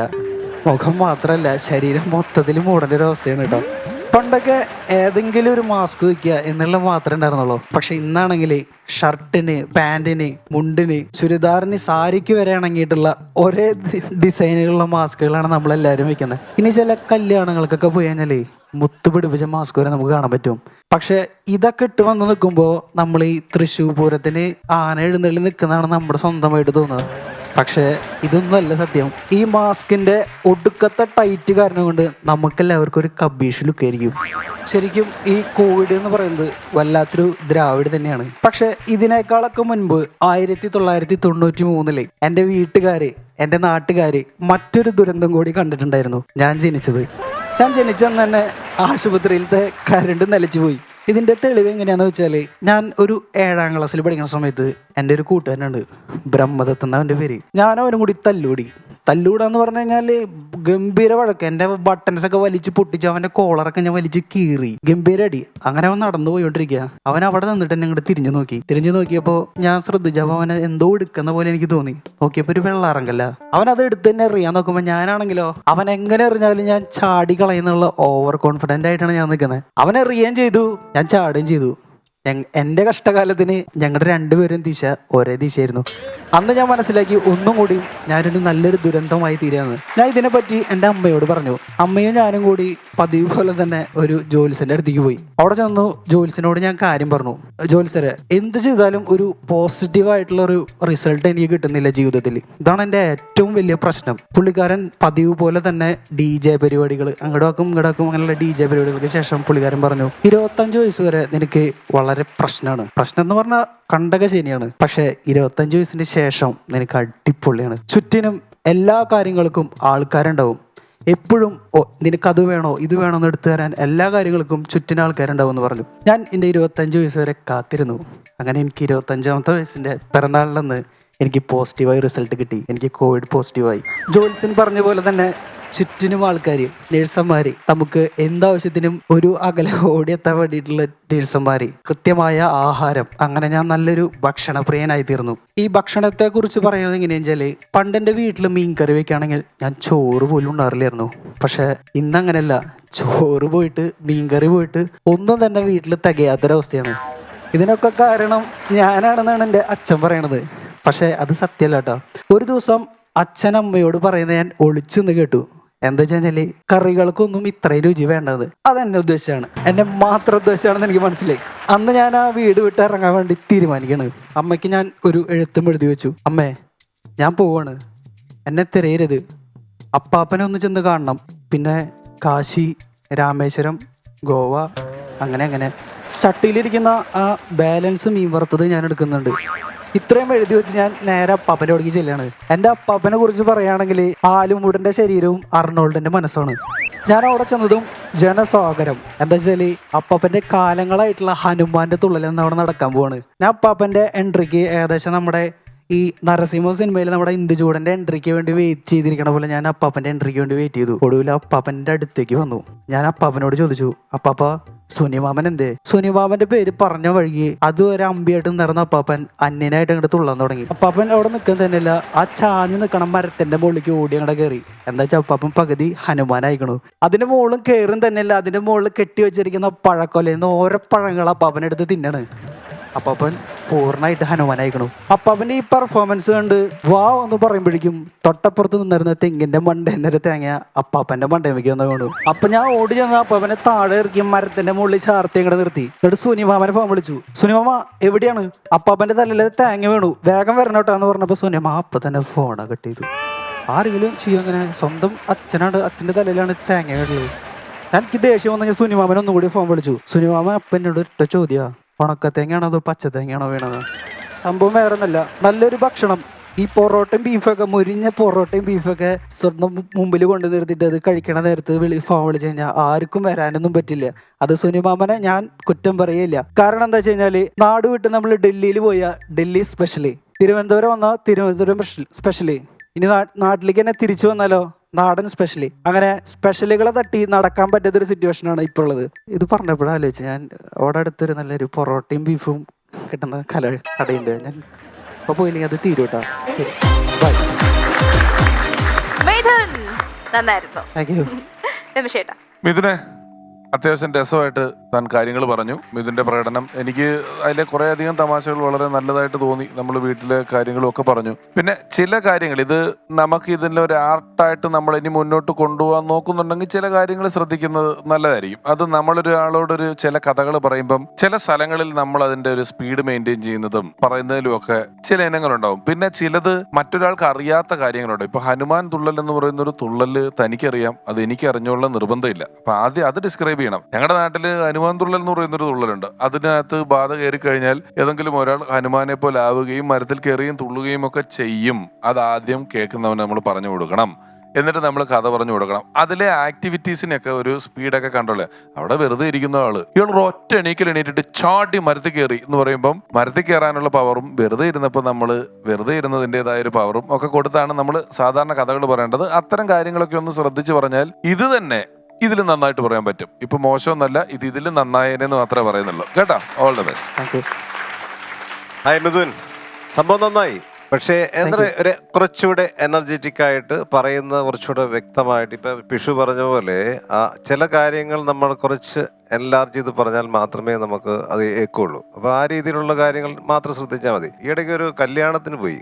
മുഖം മാത്രമല്ല, ശരീരം മൊത്തത്തിൽ മൂടേണ്ട ഒരു അവസ്ഥയാണ് കേട്ടോ. പണ്ടൊക്കെ ഏതെങ്കിലും ഒരു മാസ്ക് വയ്ക്കുക എന്നുള്ള മാത്രമേ ഉണ്ടായിരുന്നുള്ളൂ. പക്ഷെ ഇന്നാണെങ്കിൽ ഷർട്ടിന്, പാൻറ്റിന്, മുണ്ടിന്, ചുരിദാറിന്, സാരിക്ക് വരെ ഇണങ്ങിയിട്ടുള്ള ഒരേ ഡിസൈനുകളുള്ള മാസ്കുകളാണ് നമ്മളെല്ലാവരും വയ്ക്കുന്നത്. ഇനി ചില കല്യാണങ്ങൾക്കൊക്കെ പോയി കഴിഞ്ഞാൽ മുത്ത് പിടിപ്പിച്ച മാസ്ക് വരെ നമുക്ക് കാണാൻ പറ്റും. പക്ഷെ ഇതൊക്കെ ഇട്ട് വന്ന് നിൽക്കുമ്പോൾ നമ്മൾ ഈ തൃശ്ശൂർ പൂരത്തിന് ആന എഴുന്നള്ളി നിൽക്കുന്നതാണ് നമ്മുടെ സ്വന്തമായിട്ട് തോന്നുന്നത്. പക്ഷേ ഇതൊന്നുമല്ല സത്യം. ഈ മാസ്കിന്റെ ഒടുക്കത്തെ ടൈറ്റ് കാരണം കൊണ്ട് നമുക്കെല്ലാവർക്കും ഒരു കബീഷ് ലുക്കായിരിക്കും. ശരിക്കും ഈ കോവിഡ് എന്ന് പറയുന്നത് വല്ലാത്തൊരു ദ്രാവിഡ് തന്നെയാണ്. പക്ഷെ ഇതിനേക്കാളൊക്കെ മുൻപ് 1993 എൻ്റെ വീട്ടുകാര്, എൻ്റെ നാട്ടുകാര് മറ്റൊരു ദുരന്തം കൂടി കണ്ടിട്ടുണ്ടായിരുന്നു. ഞാൻ ജനിച്ചെന്ന് തന്നെ ആശുപത്രിയിലത്തെ കരണ്ട് നിലച്ചു പോയി. ഇതിൻ്റെ തെളിവ് എങ്ങനെയാന്ന് വെച്ചാൽ, ഞാൻ ഒരു 7ാം ക്ലാസ്സിൽ പഠിക്കുന്ന സമയത്ത് എൻ്റെ ഒരു കൂട്ടുകാരനുണ്ട്, ബ്രഹ്മദത്ത് എന്ന അവൻ്റെ പേര്. ഞാൻ അവനും കൂടി തല്ലൂടാന്ന് പറഞ്ഞു കഴിഞ്ഞാൽ ഗംഭീര വഴക്ക്. എൻ്റെ ബട്ടൺസ് ഒക്കെ വലിച്ച് പൊട്ടിച്ച് അവൻ്റെ കോളറൊക്കെ ഞാൻ വലിച്ച് കീറി, ഗംഭീര അടി. അങ്ങനെ അവൻ നടന്നു പോയിക്കൊണ്ടിരിക്കുക. അവൻ അവിടെ നിന്നിട്ട് എന്നെ ഇങ്ങോട്ട് തിരിഞ്ഞു നോക്കിയപ്പോൾ ഞാൻ ശ്രദ്ധിച്ചപ്പോൾ അവനെ എന്തോ എടുക്കുന്ന പോലെ എനിക്ക് തോന്നി. നോക്കിയപ്പോൾ ഒരു വെള്ളാറങ്കല്ല. അവൻ അത് എടുത്ത് തന്നെ എറിയാൻ നോക്കുമ്പോൾ ഞാനാണെങ്കിലോ അവൻ എങ്ങനെ എറിഞ്ഞാലും ഞാൻ ചാടി കളയുന്നുള്ള ഓവർ കോൺഫിഡൻ്റ് ആയിട്ടാണ് ഞാൻ നിൽക്കുന്നത്. അവൻ എറിയുകയും ചെയ്തു, ഞാൻ ചാടുകയും ചെയ്തു. എൻ്റെ കഷ്ടകാലത്തിന് ഞങ്ങളുടെ രണ്ടുപേരും ദിശ ഒരേ ദിശയായിരുന്നു. അന്ന് ഞാൻ മനസ്സിലാക്കി ഒന്നും കൂടി ഞാനൊരു നല്ലൊരു ദുരന്തമായി തീരാന്ന്. ഞാൻ ഇതിനെപ്പറ്റി എൻ്റെ അമ്മയോട് പറഞ്ഞു. അമ്മയും ഞാനും കൂടി പതിവ് പോലെ തന്നെ ഒരു ജോലിസിൻ്റെ അടുത്തേക്ക് പോയി. അവിടെ ചെന്നു ജോലിസിനോട് ഞാൻ കാര്യം പറഞ്ഞു. ജോലിസരെ, എന്ത് ചെയ്താലും ഒരു പോസിറ്റീവായിട്ടുള്ള ഒരു റിസൾട്ട് എനിക്ക് കിട്ടുന്നില്ല ജീവിതത്തിൽ. ഇതാണ് എൻ്റെ ഏറ്റവും വലിയ പ്രശ്നം. പുള്ളിക്കാരൻ പതിവ് പോലെ തന്നെ DJ പരിപാടികൾ അങ്ങോട്ടാക്കും അങ്ങനെയുള്ള DJ പരിപാടികൾക്ക് ശേഷം പുള്ളിക്കാരൻ പറഞ്ഞു, 25 വയസ്സ് വരെ നിനക്ക് വളരെ പ്രശ്നം എന്ന് പറഞ്ഞാൽ കണ്ടകശേനിയാണ്. പക്ഷെ 25 വയസ്സിന് ശേഷം നിനക്ക് അടിപൊളിയാണ്. ചുറ്റിനും എല്ലാ കാര്യങ്ങൾക്കും ആൾക്കാരുണ്ടാവും. എപ്പോഴും നിനക്കത് വേണോ ഇത് വേണോ എന്ന് എടുത്തു തരാൻ എല്ലാ കാര്യങ്ങൾക്കും ചുറ്റിനും ആൾക്കാരുണ്ടാവും എന്ന് പറഞ്ഞു. ഞാൻ എൻ്റെ 25 വയസ്സ് വരെ കാത്തിരുന്നു. അങ്ങനെ എനിക്ക് 25ാമത്തെ വയസ്സിൻ്റെ പിറന്നാളിലെന്ന് എനിക്ക് പോസിറ്റീവായി റിസൾട്ട് കിട്ടി. എനിക്ക് കോവിഡ് പോസിറ്റീവായി. ജോൽസൻ പറഞ്ഞ പോലെ തന്നെ ചുറ്റിനും ആൾക്കാർ, നേഴ്സന്മാർ, നമുക്ക് എന്താവശ്യത്തിനും ഒരു അകലെ ഓടിയെത്താൻ വേണ്ടിയിട്ടുള്ള നേഴ്സന്മാർ, കൃത്യമായ ആഹാരം. അങ്ങനെ ഞാൻ നല്ലൊരു ഭക്ഷണപ്രിയനായി തീർന്നു. ഈ ഭക്ഷണത്തെക്കുറിച്ച് പറയുന്നത് എങ്ങനെയാണെന്ന് വെച്ചാൽ, പണ്ടെൻ്റെ വീട്ടിൽ മീൻ കറി വയ്ക്കുകയാണെങ്കിൽ ഞാൻ ചോറ് പോലും ഉണ്ടാറില്ലായിരുന്നു. പക്ഷെ ഇന്നങ്ങനെയല്ല. ചോറ് പോയിട്ട് മീൻകറി പോയിട്ട് ഒന്നും തന്നെ വീട്ടിൽ തികയാത്തൊരവസ്ഥയാണ്. ഇതിനൊക്കെ കാരണം ഞാനാണെന്നാണ് എൻ്റെ അച്ഛൻ പറയണത്. പക്ഷെ അത് സത്യമല്ല കേട്ടോ. ഒരു ദിവസം അച്ഛൻ അമ്മയോട് പറയുന്നത് ഞാൻ ഒളിച്ചു നിന്ന് കേട്ടു. എന്താ വെച്ച് കഴിഞ്ഞാൽ, കറികൾക്കൊന്നും ഇത്രയും രുചി വേണ്ടത് അതെന്നെ ഉദ്ദേശിച്ചാണ്, എന്നെ മാത്രം ഉദ്ദേശിച്ചാണെന്ന് എനിക്ക് മനസ്സിലായി. അന്ന് ഞാൻ ആ വീട് വിട്ട് ഇറങ്ങാൻ വേണ്ടി തീരുമാനിക്കുകയാണ്. അമ്മയ്ക്ക് ഞാൻ ഒരു എഴുത്തും എഴുതി വെച്ചു. അമ്മേ, ഞാൻ പോവാണ്, എന്നെ തിരയരുത്. അപ്പാപ്പനെ ഒന്ന് ചെന്ന് കാണണം. പിന്നെ കാശി, രാമേശ്വരം, ഗോവ, അങ്ങനെ ചട്ടിയിലിരിക്കുന്ന ആ ബാലൻസ് മീൻ വറുത്തത് ഞാൻ എടുക്കുന്നുണ്ട്. ഇത്രയും എഴുതി വെച്ച് ഞാൻ നേരെ അപ്പാപ്പൻ്റെ അടുത്തേക്ക് ചെല്ലാണ്. എൻ്റെ അപ്പാപ്പനെ കുറിച്ച് പറയുകയാണെങ്കിൽ ആലുമൂടൻ്റെ ശരീരവും അർണോൾഡിൻ്റെ മനസ്സാണ്. ഞാൻ അവിടെ ചെന്നതും ജനസ്വാഗരം. എന്താ വെച്ചാൽ അപ്പാപ്പൻ്റെ കാലങ്ങളായിട്ടുള്ള ഹനുമാന്റെ തുള്ളൽ അവിടെ നടക്കാൻ പോവാണ്. ഞാൻ അപ്പാപ്പൻ്റെ എൻട്രിക്ക് ഏകദേശം നമ്മുടെ ഈ നരസിംഹ സിനിമയിൽ നമ്മുടെ ഇന്ദുചൂടന്റെ എൻട്രിക്ക് വേണ്ടി വെയിറ്റ് ചെയ്തിരിക്കണ പോലെ ഞാൻ അപ്പാപ്പന്റെ എൻട്രിക്ക് വേണ്ടി വെയിറ്റ് ചെയ്തു. ഒടുവിൽ അപ്പാപ്പന്റെ അടുത്തേക്ക് വന്നു. ഞാൻ അപ്പാപ്പനോട് ചോദിച്ചു, അപ്പാപ്പ സുനിമാമൻ എന്തേ? സുനിമാമന്റെ പേര് പറഞ്ഞ വഴിക്ക് അതും ഒരു അമ്പിയായിട്ട് നിറഞ്ഞ അപ്പാപ്പൻ അന്യനായിട്ട് അങ്ങോട്ട് തുള്ളാൻ തുടങ്ങി. അപ്പാപ്പൻ അവിടെ നിൽക്കാൻ തന്നെയല്ല, ആ ചാഞ്ഞ് നിൽക്കണം മരത്തിന്റെ മുകളിലേക്ക് ഓടി അങ്ങോട്ട് കയറി. എന്താ വെച്ചാൽ അപ്പാപ്പൻ പകുതി ഹനുമാനായിക്കണു. അതിന്റെ മുകളിലും കയറും തന്നെയല്ല, അതിന്റെ മുകളിൽ കെട്ടി വെച്ചിരിക്കുന്ന പഴക്കൊലന്ന് ഓരോ പഴങ്ങൾ അപ്പാപ്പനെടുത്ത് തിന്നണ്. അപ്പാപ്പൻ പൂർണ്ണമായിട്ട് ഹനുമാനായിക്കണു. അപ്പാപ്പന്റെ ഈ പെർഫോമൻസ് കണ്ട് വാ എന്ന് പറയുമ്പോഴേക്കും തൊട്ടപ്പുറത്ത് നിന്നിരുന്ന തെങ്ങിന്റെ മണ്ടേന്നൊരു തേങ്ങ അപ്പാപ്പന്റെ മണ്ടേമയ്ക്ക് വന്ന വീണു. അപ്പൊ ഞാൻ ഓടി ചെന്ന് അപ്പാപ്പനെ താഴെ ഇറക്കി മരത്തിന്റെ മുകളിൽ ചാർത്തി അങ്ങോട്ട് നിർത്തി. എന്നിട്ട് സുനിമാമനെ ഫോൺ വിളിച്ചു. സുനിമാമ എവിടെയാണ്? അപ്പാപ്പന്റെ തലയിൽ തേങ്ങ വീണു, വേഗം വരണോട്ടാന്ന് പറഞ്ഞപ്പോ സുനിമാ അപ്പൊ തന്നെ ഫോണ കട്ട് ചെയ്തു. ആരെങ്കിലും ചെയ്യും അങ്ങനെ? സ്വന്തം അച്ഛനാണ്, അച്ഛന്റെ തലയിലാണ് തേങ്ങ വീണത്. എനിക്ക് ദേഷ്യം വന്നു. ഞാൻ സുനിമാമനെ ഒന്നുകൂടി ഫോൺ വിളിച്ചു. സുനിമാമൻ അപ്പനോട് ഒറ്റ ചോദ്യ, ഉണക്കത്തേങ്ങയാണോ അതോ പച്ചത്തേങ്ങയാണോ വീണത്? സംഭവം വേറെ ഒന്നല്ല, നല്ലൊരു ഭക്ഷണം ഈ പൊറോട്ടയും ബീഫൊക്കെ, മുരിഞ്ഞ പൊറോട്ടയും ബീഫൊക്കെ സ്വന്തം മുമ്പിൽ കൊണ്ടു നിർത്തിയിട്ട് അത് കഴിക്കണ നേരത്ത് ഫോൺ വിളിച്ചു കഴിഞ്ഞാൽ ആർക്കും വരാനൊന്നും പറ്റില്ല. അത് സുനിമാമനെ ഞാൻ കുറ്റം പറയില്ല. കാരണം എന്താ വെച്ച് കഴിഞ്ഞാല് നാട് വിട്ട് നമ്മൾ ഡൽഹിയിൽ പോയാൽ ഡൽഹി സ്പെഷ്യലി, തിരുവനന്തപുരം വന്നാൽ തിരുവനന്തപുരം സ്പെഷ്യലി, ഇനി നാട്ടിലേക്ക് തന്നെ തിരിച്ചു വന്നാലോ നാടൻ സ്പെഷ്യലി. അങ്ങനെ സ്പെഷ്യലുകളെ തട്ടി നടക്കാൻ പറ്റാത്തൊരു സിറ്റുവേഷനാണ് ഇപ്പോൾ ഉള്ളത്. ഇത് പറഞ്ഞപ്പോഴും ആലോചിച്ചു, ഞാൻ അവിടെ അടുത്തൊരു നല്ലൊരു പൊറോട്ടയും ബീഫും കിട്ടുന്ന കടയുണ്ട്. ഞാൻ അപ്പോൾ പോയില്ലെങ്കിൽ അത് തീരൂട്ടാ. ബൈ. നന്നായിരുന്നു. Thank you. രമേശേട്ടാ, മിഥുനെ, അത്യാവശ്യം രസമായിട്ട് താൻ കാര്യങ്ങൾ പറഞ്ഞു. ഇതിന്റെ പ്രകടനം എനിക്ക് അതിലെ കുറേ അധികം തമാശകൾ വളരെ നല്ലതായിട്ട് തോന്നി. നമ്മൾ വീട്ടിലെ കാര്യങ്ങളും ഒക്കെ പറഞ്ഞു. പിന്നെ ചില കാര്യങ്ങൾ ഇത് നമുക്ക് ഇതിൻ്റെ ഒരു ആർട്ടായിട്ട് നമ്മൾ ഇനി മുന്നോട്ട് കൊണ്ടുപോകാൻ നോക്കുന്നുണ്ടെങ്കിൽ ചില കാര്യങ്ങൾ ശ്രദ്ധിക്കുന്നത് നല്ലതായിരിക്കും. അത് നമ്മളൊരാളോടൊരു ചില കഥകൾ പറയുമ്പം ചില സ്ഥലങ്ങളിൽ നമ്മൾ അതിന്റെ ഒരു സ്പീഡ് മെയിൻറ്റെയിൻ ചെയ്യുന്നതും പറയുന്നതിലും ഒക്കെ ചില ഇനങ്ങളുണ്ടാവും. പിന്നെ ചിലത് മറ്റൊരാൾക്ക് അറിയാത്ത കാര്യങ്ങളുണ്ട്. ഇപ്പൊ ഹനുമാൻ തുള്ളൽ എന്ന് പറയുന്ന ഒരു തുള്ളല് തനിക്കറിയാം, അത് എനിക്ക് അറിഞ്ഞുള്ള നിർബന്ധമില്ല. അപ്പൊ ആദ്യം അത് ഡിസ്ക്രൈബ് ചെയ്യണം. ഞങ്ങളുടെ നാട്ടില് ഹനുമാൻ തുള്ളൽ എന്ന് പറയുന്നൊരു തുള്ളലുണ്ട്. അതിനകത്ത് ബാധ കയറി കഴിഞ്ഞാൽ ഏതെങ്കിലും ഒരാൾ ഹനുമാനെ പോലെ ആവുകയും മരത്തിൽ കയറിയും തുള്ളുകയും ഒക്കെ ചെയ്യും. അതാദ്യം കേൾക്കുന്നവന് നമ്മൾ പറഞ്ഞു കൊടുക്കണം. എന്നിട്ട് നമ്മൾ കഥ പറഞ്ഞു കൊടുക്കണം. അതിലെ ആക്ടിവിറ്റീസിനൊക്കെ ഒരു സ്പീഡൊക്കെ കണ്ടോളെ. അവിടെ വെറുതെ ഇരിക്കുന്ന ആള് ഇയാൾ ഒറ്റ എണീറ്റിട്ട് ചാടി മരത്തിൽ കയറി എന്ന് പറയുമ്പം മരത്തിൽ കയറാനുള്ള പവറും വെറുതെ ഇരുന്നപ്പോൾ നമ്മൾ വെറുതെ ഇരുന്നതിൻ്റെതായ ഒരു പവറും ഒക്കെ കൊടുത്താണ് നമ്മൾ സാധാരണ കഥകൾ പറയേണ്ടത്. അത്തരം കാര്യങ്ങളൊക്കെ ഒന്ന് ശ്രദ്ധിച്ച് പറഞ്ഞാൽ ഇത് തന്നെ ഇതിൽ നന്നായിട്ട് പറയാൻ പറ്റും. ഇപ്പൊ മോശമൊന്നല്ല, ഇതിലും നന്നായേനെന്ന് മാത്രമേ പറയുന്നുള്ളൂ. കേട്ടോ, all the best. Thank you. Hi Mithun, സംഭവം നന്നായി. പക്ഷേ എന്താ ഒരു കുറച്ചുകൂടെ എനർജറ്റിക് ആയിട്ട് പറയുന്ന, കുറച്ചുകൂടെ വ്യക്തമായിട്ട്. ഇപ്പൊ പിഷു പറഞ്ഞ പോലെ ചില കാര്യങ്ങൾ നമ്മൾ കുറച്ച് എൻലാർജ് ചെയ്ത് പറഞ്ഞാൽ മാത്രമേ നമുക്ക് അത് ഏക്കുള്ളൂ. അപ്പൊ ആ രീതിയിലുള്ള കാര്യങ്ങൾ മാത്രം ശ്രദ്ധിച്ചാൽ മതി. ഈയിടയ്ക്ക് ഒരു കല്യാണത്തിന് പോയി.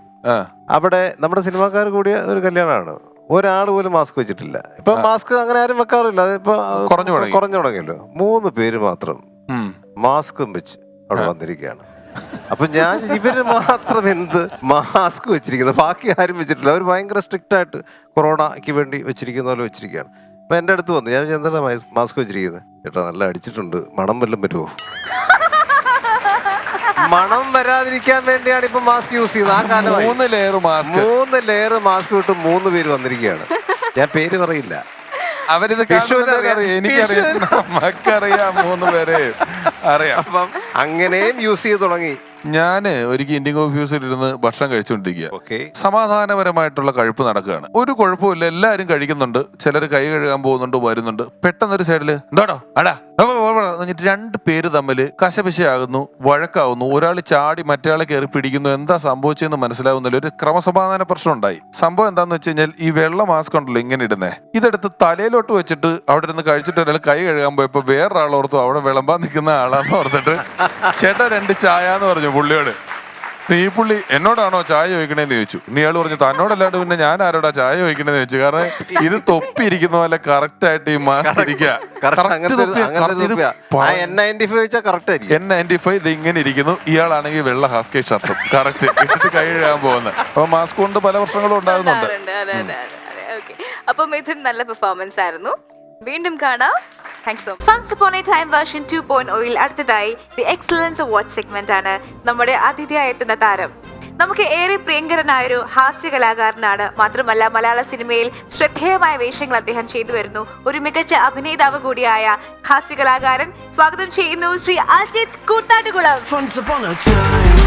അവിടെ നമ്മുടെ സിനിമാക്കാർ കൂടിയ ഒരു കല്യാണമാണ്. ഒരാൾ പോലും മാസ്ക് വെച്ചിട്ടില്ല. ഇപ്പൊ മാസ്ക് അങ്ങനെ ആരും വെക്കാറില്ല. അതിപ്പോ കുറഞ്ഞു തുടങ്ങിയല്ലോ. 3 പേര് മാത്രം മാസ്കും വെച്ച് അവിടെ വന്നിരിക്കുകയാണ്. അപ്പൊ ഞാൻ ഇവര് മാത്രം എന്ത് മാസ്ക് വെച്ചിരിക്കുന്നത്, ബാക്കി ആരും വെച്ചിട്ടില്ല. അവർ ഭയങ്കര സ്ട്രിക്റ്റ് ആയിട്ട് കൊറോണയ്ക്ക് വേണ്ടി വെച്ചിരിക്കുന്ന പോലെ വെച്ചിരിക്കുകയാണ്. അപ്പൊ എൻ്റെ അടുത്ത് വന്നു. ഞാൻ എന്താണ് മാസ്ക് വെച്ചിരിക്കുന്നത്? ചേട്ടാ നല്ല അടിച്ചിട്ടുണ്ട്, മണം വല്ലതും പറ്റുമോ? മണം വരാതിരിക്കാൻ വേണ്ടിയാണ് ഇപ്പൊ മാസ്ക് യൂസ് ചെയ്യുന്നത്. ആ കാലമായി 3 ലെയർ മാസ്ക് ഇട്ട് 3 പേര് വന്നിരിക്കുകയാണ്. ഞാൻ പേര് പറയില്ല. അവരിത് എനിക്കറിയാം, നമുക്കറിയാം, 3 പേരെ അറിയാം. അപ്പം അങ്ങനെയും യൂസ് ചെയ്ത് തുടങ്ങി. ഞാന് ഒരിക്കൽ ഇന്ത്യൻ കോഫി ഹൗസിൽ ഇരുന്ന് ഭക്ഷണം കഴിച്ചുകൊണ്ടിരിക്കുക. സമാധാനപരമായിട്ടുള്ള കഴിപ്പ് നടക്കുകയാണ്. ഒരു കുഴപ്പമില്ല, എല്ലാവരും കഴിക്കുന്നുണ്ട്. ചിലർ കൈ കഴുകാൻ പോകുന്നുണ്ട്, വരുന്നുണ്ട്. പെട്ടെന്നൊരു സൈഡില് എന്താടോ അടാ എന്നിട്ട് 2 പേര് തമ്മിൽ കശപിശയാകുന്നു, വഴക്കാവുന്നു. ഒരാൾ ചാടി മറ്റേയാളെ കയറി പിടിക്കുന്നു. എന്താ സംഭവിച്ചതെന്ന് മനസ്സിലാവുന്നില്ല. ഒരു ക്രമസമാധാന പ്രശ്നം ഉണ്ടായി. സംഭവം എന്താന്ന് വെച്ച് കഴിഞ്ഞാൽ ഈ വെള്ള മാസ്ക് ഉണ്ടല്ലോ ഇങ്ങനെ ഇടുന്നേ, ഇതെടുത്ത് തലയിലോട്ട് വെച്ചിട്ട് അവിടെ ഇരുന്ന് കഴിച്ചിട്ട് ഒരാൾ കൈ കഴുകാൻ പോയപ്പോ വേറൊരാൾ ഓർത്തു അവിടെ വിളമ്പാൻ നിൽക്കുന്ന ആളാന്ന് ഓർത്തിട്ട് ചേട്ടാ 2 ചായ എന്ന് പറഞ്ഞു പുള്ളിയോട്. ഈ പുള്ളി എന്നോടാണോ ചായ ചോദിക്കണേന്ന് ചോദിച്ചു. ഇനി ഇയാൾ പറഞ്ഞു തന്നോടല്ലാണ്ട് പിന്നെ ഞാൻ ആരോടാ ചായ ചോദിക്കണേന്ന് ചോദിച്ചു. കാരണം ഇത് തൊപ്പി ഇരിക്കുന്ന പോലെ കറക്റ്റ് ആയിട്ട് ഈ മാസ്ക് ഇരിക്കുക. N95 ഇത് ഇങ്ങനെ ഇരിക്കുന്നു. ഇയാളാണെങ്കിൽ വെള്ള ഹാഫ് കൈ ഷർട്ടും കറക്റ്റ് ഇട്ടിട്ട് കൈ കഴുകാൻ പോകുന്നത്. അപ്പൊ മാസ്ക് കൊണ്ട് പല പ്രശ്നങ്ങളും ഉണ്ടാകുന്നുണ്ട്. അപ്പൊ മിഥുൻ നല്ല പെർഫോമൻസ് ആയിരുന്നു. വീണ്ടും കാണാം. Once Upon a Time version 2.0 അടുത്തതായി ദി എക്സലൻസ് അവാർഡ് സെഗ്മെന്റ് ആണ് നമ്മുടെ അതിഥിയായി എത്തുന്ന താരം. നമുക്ക് ഏറെ പ്രിയങ്കരനായൊരു ഹാസ്യ കലാകാരനാണ്. മാത്രമല്ല മലയാള സിനിമയിൽ ശ്രദ്ധേയമായ വേഷങ്ങൾ അദ്ദേഹം ചെയ്തു വരുന്നു. ഒരു മികച്ച അഭിനേതാവ് കൂടിയായ ഹാസ്യ കലാകാരൻ. സ്വാഗതം ചെയ്യുന്നു Shri Ajith Koothattukulam. Once upon a time.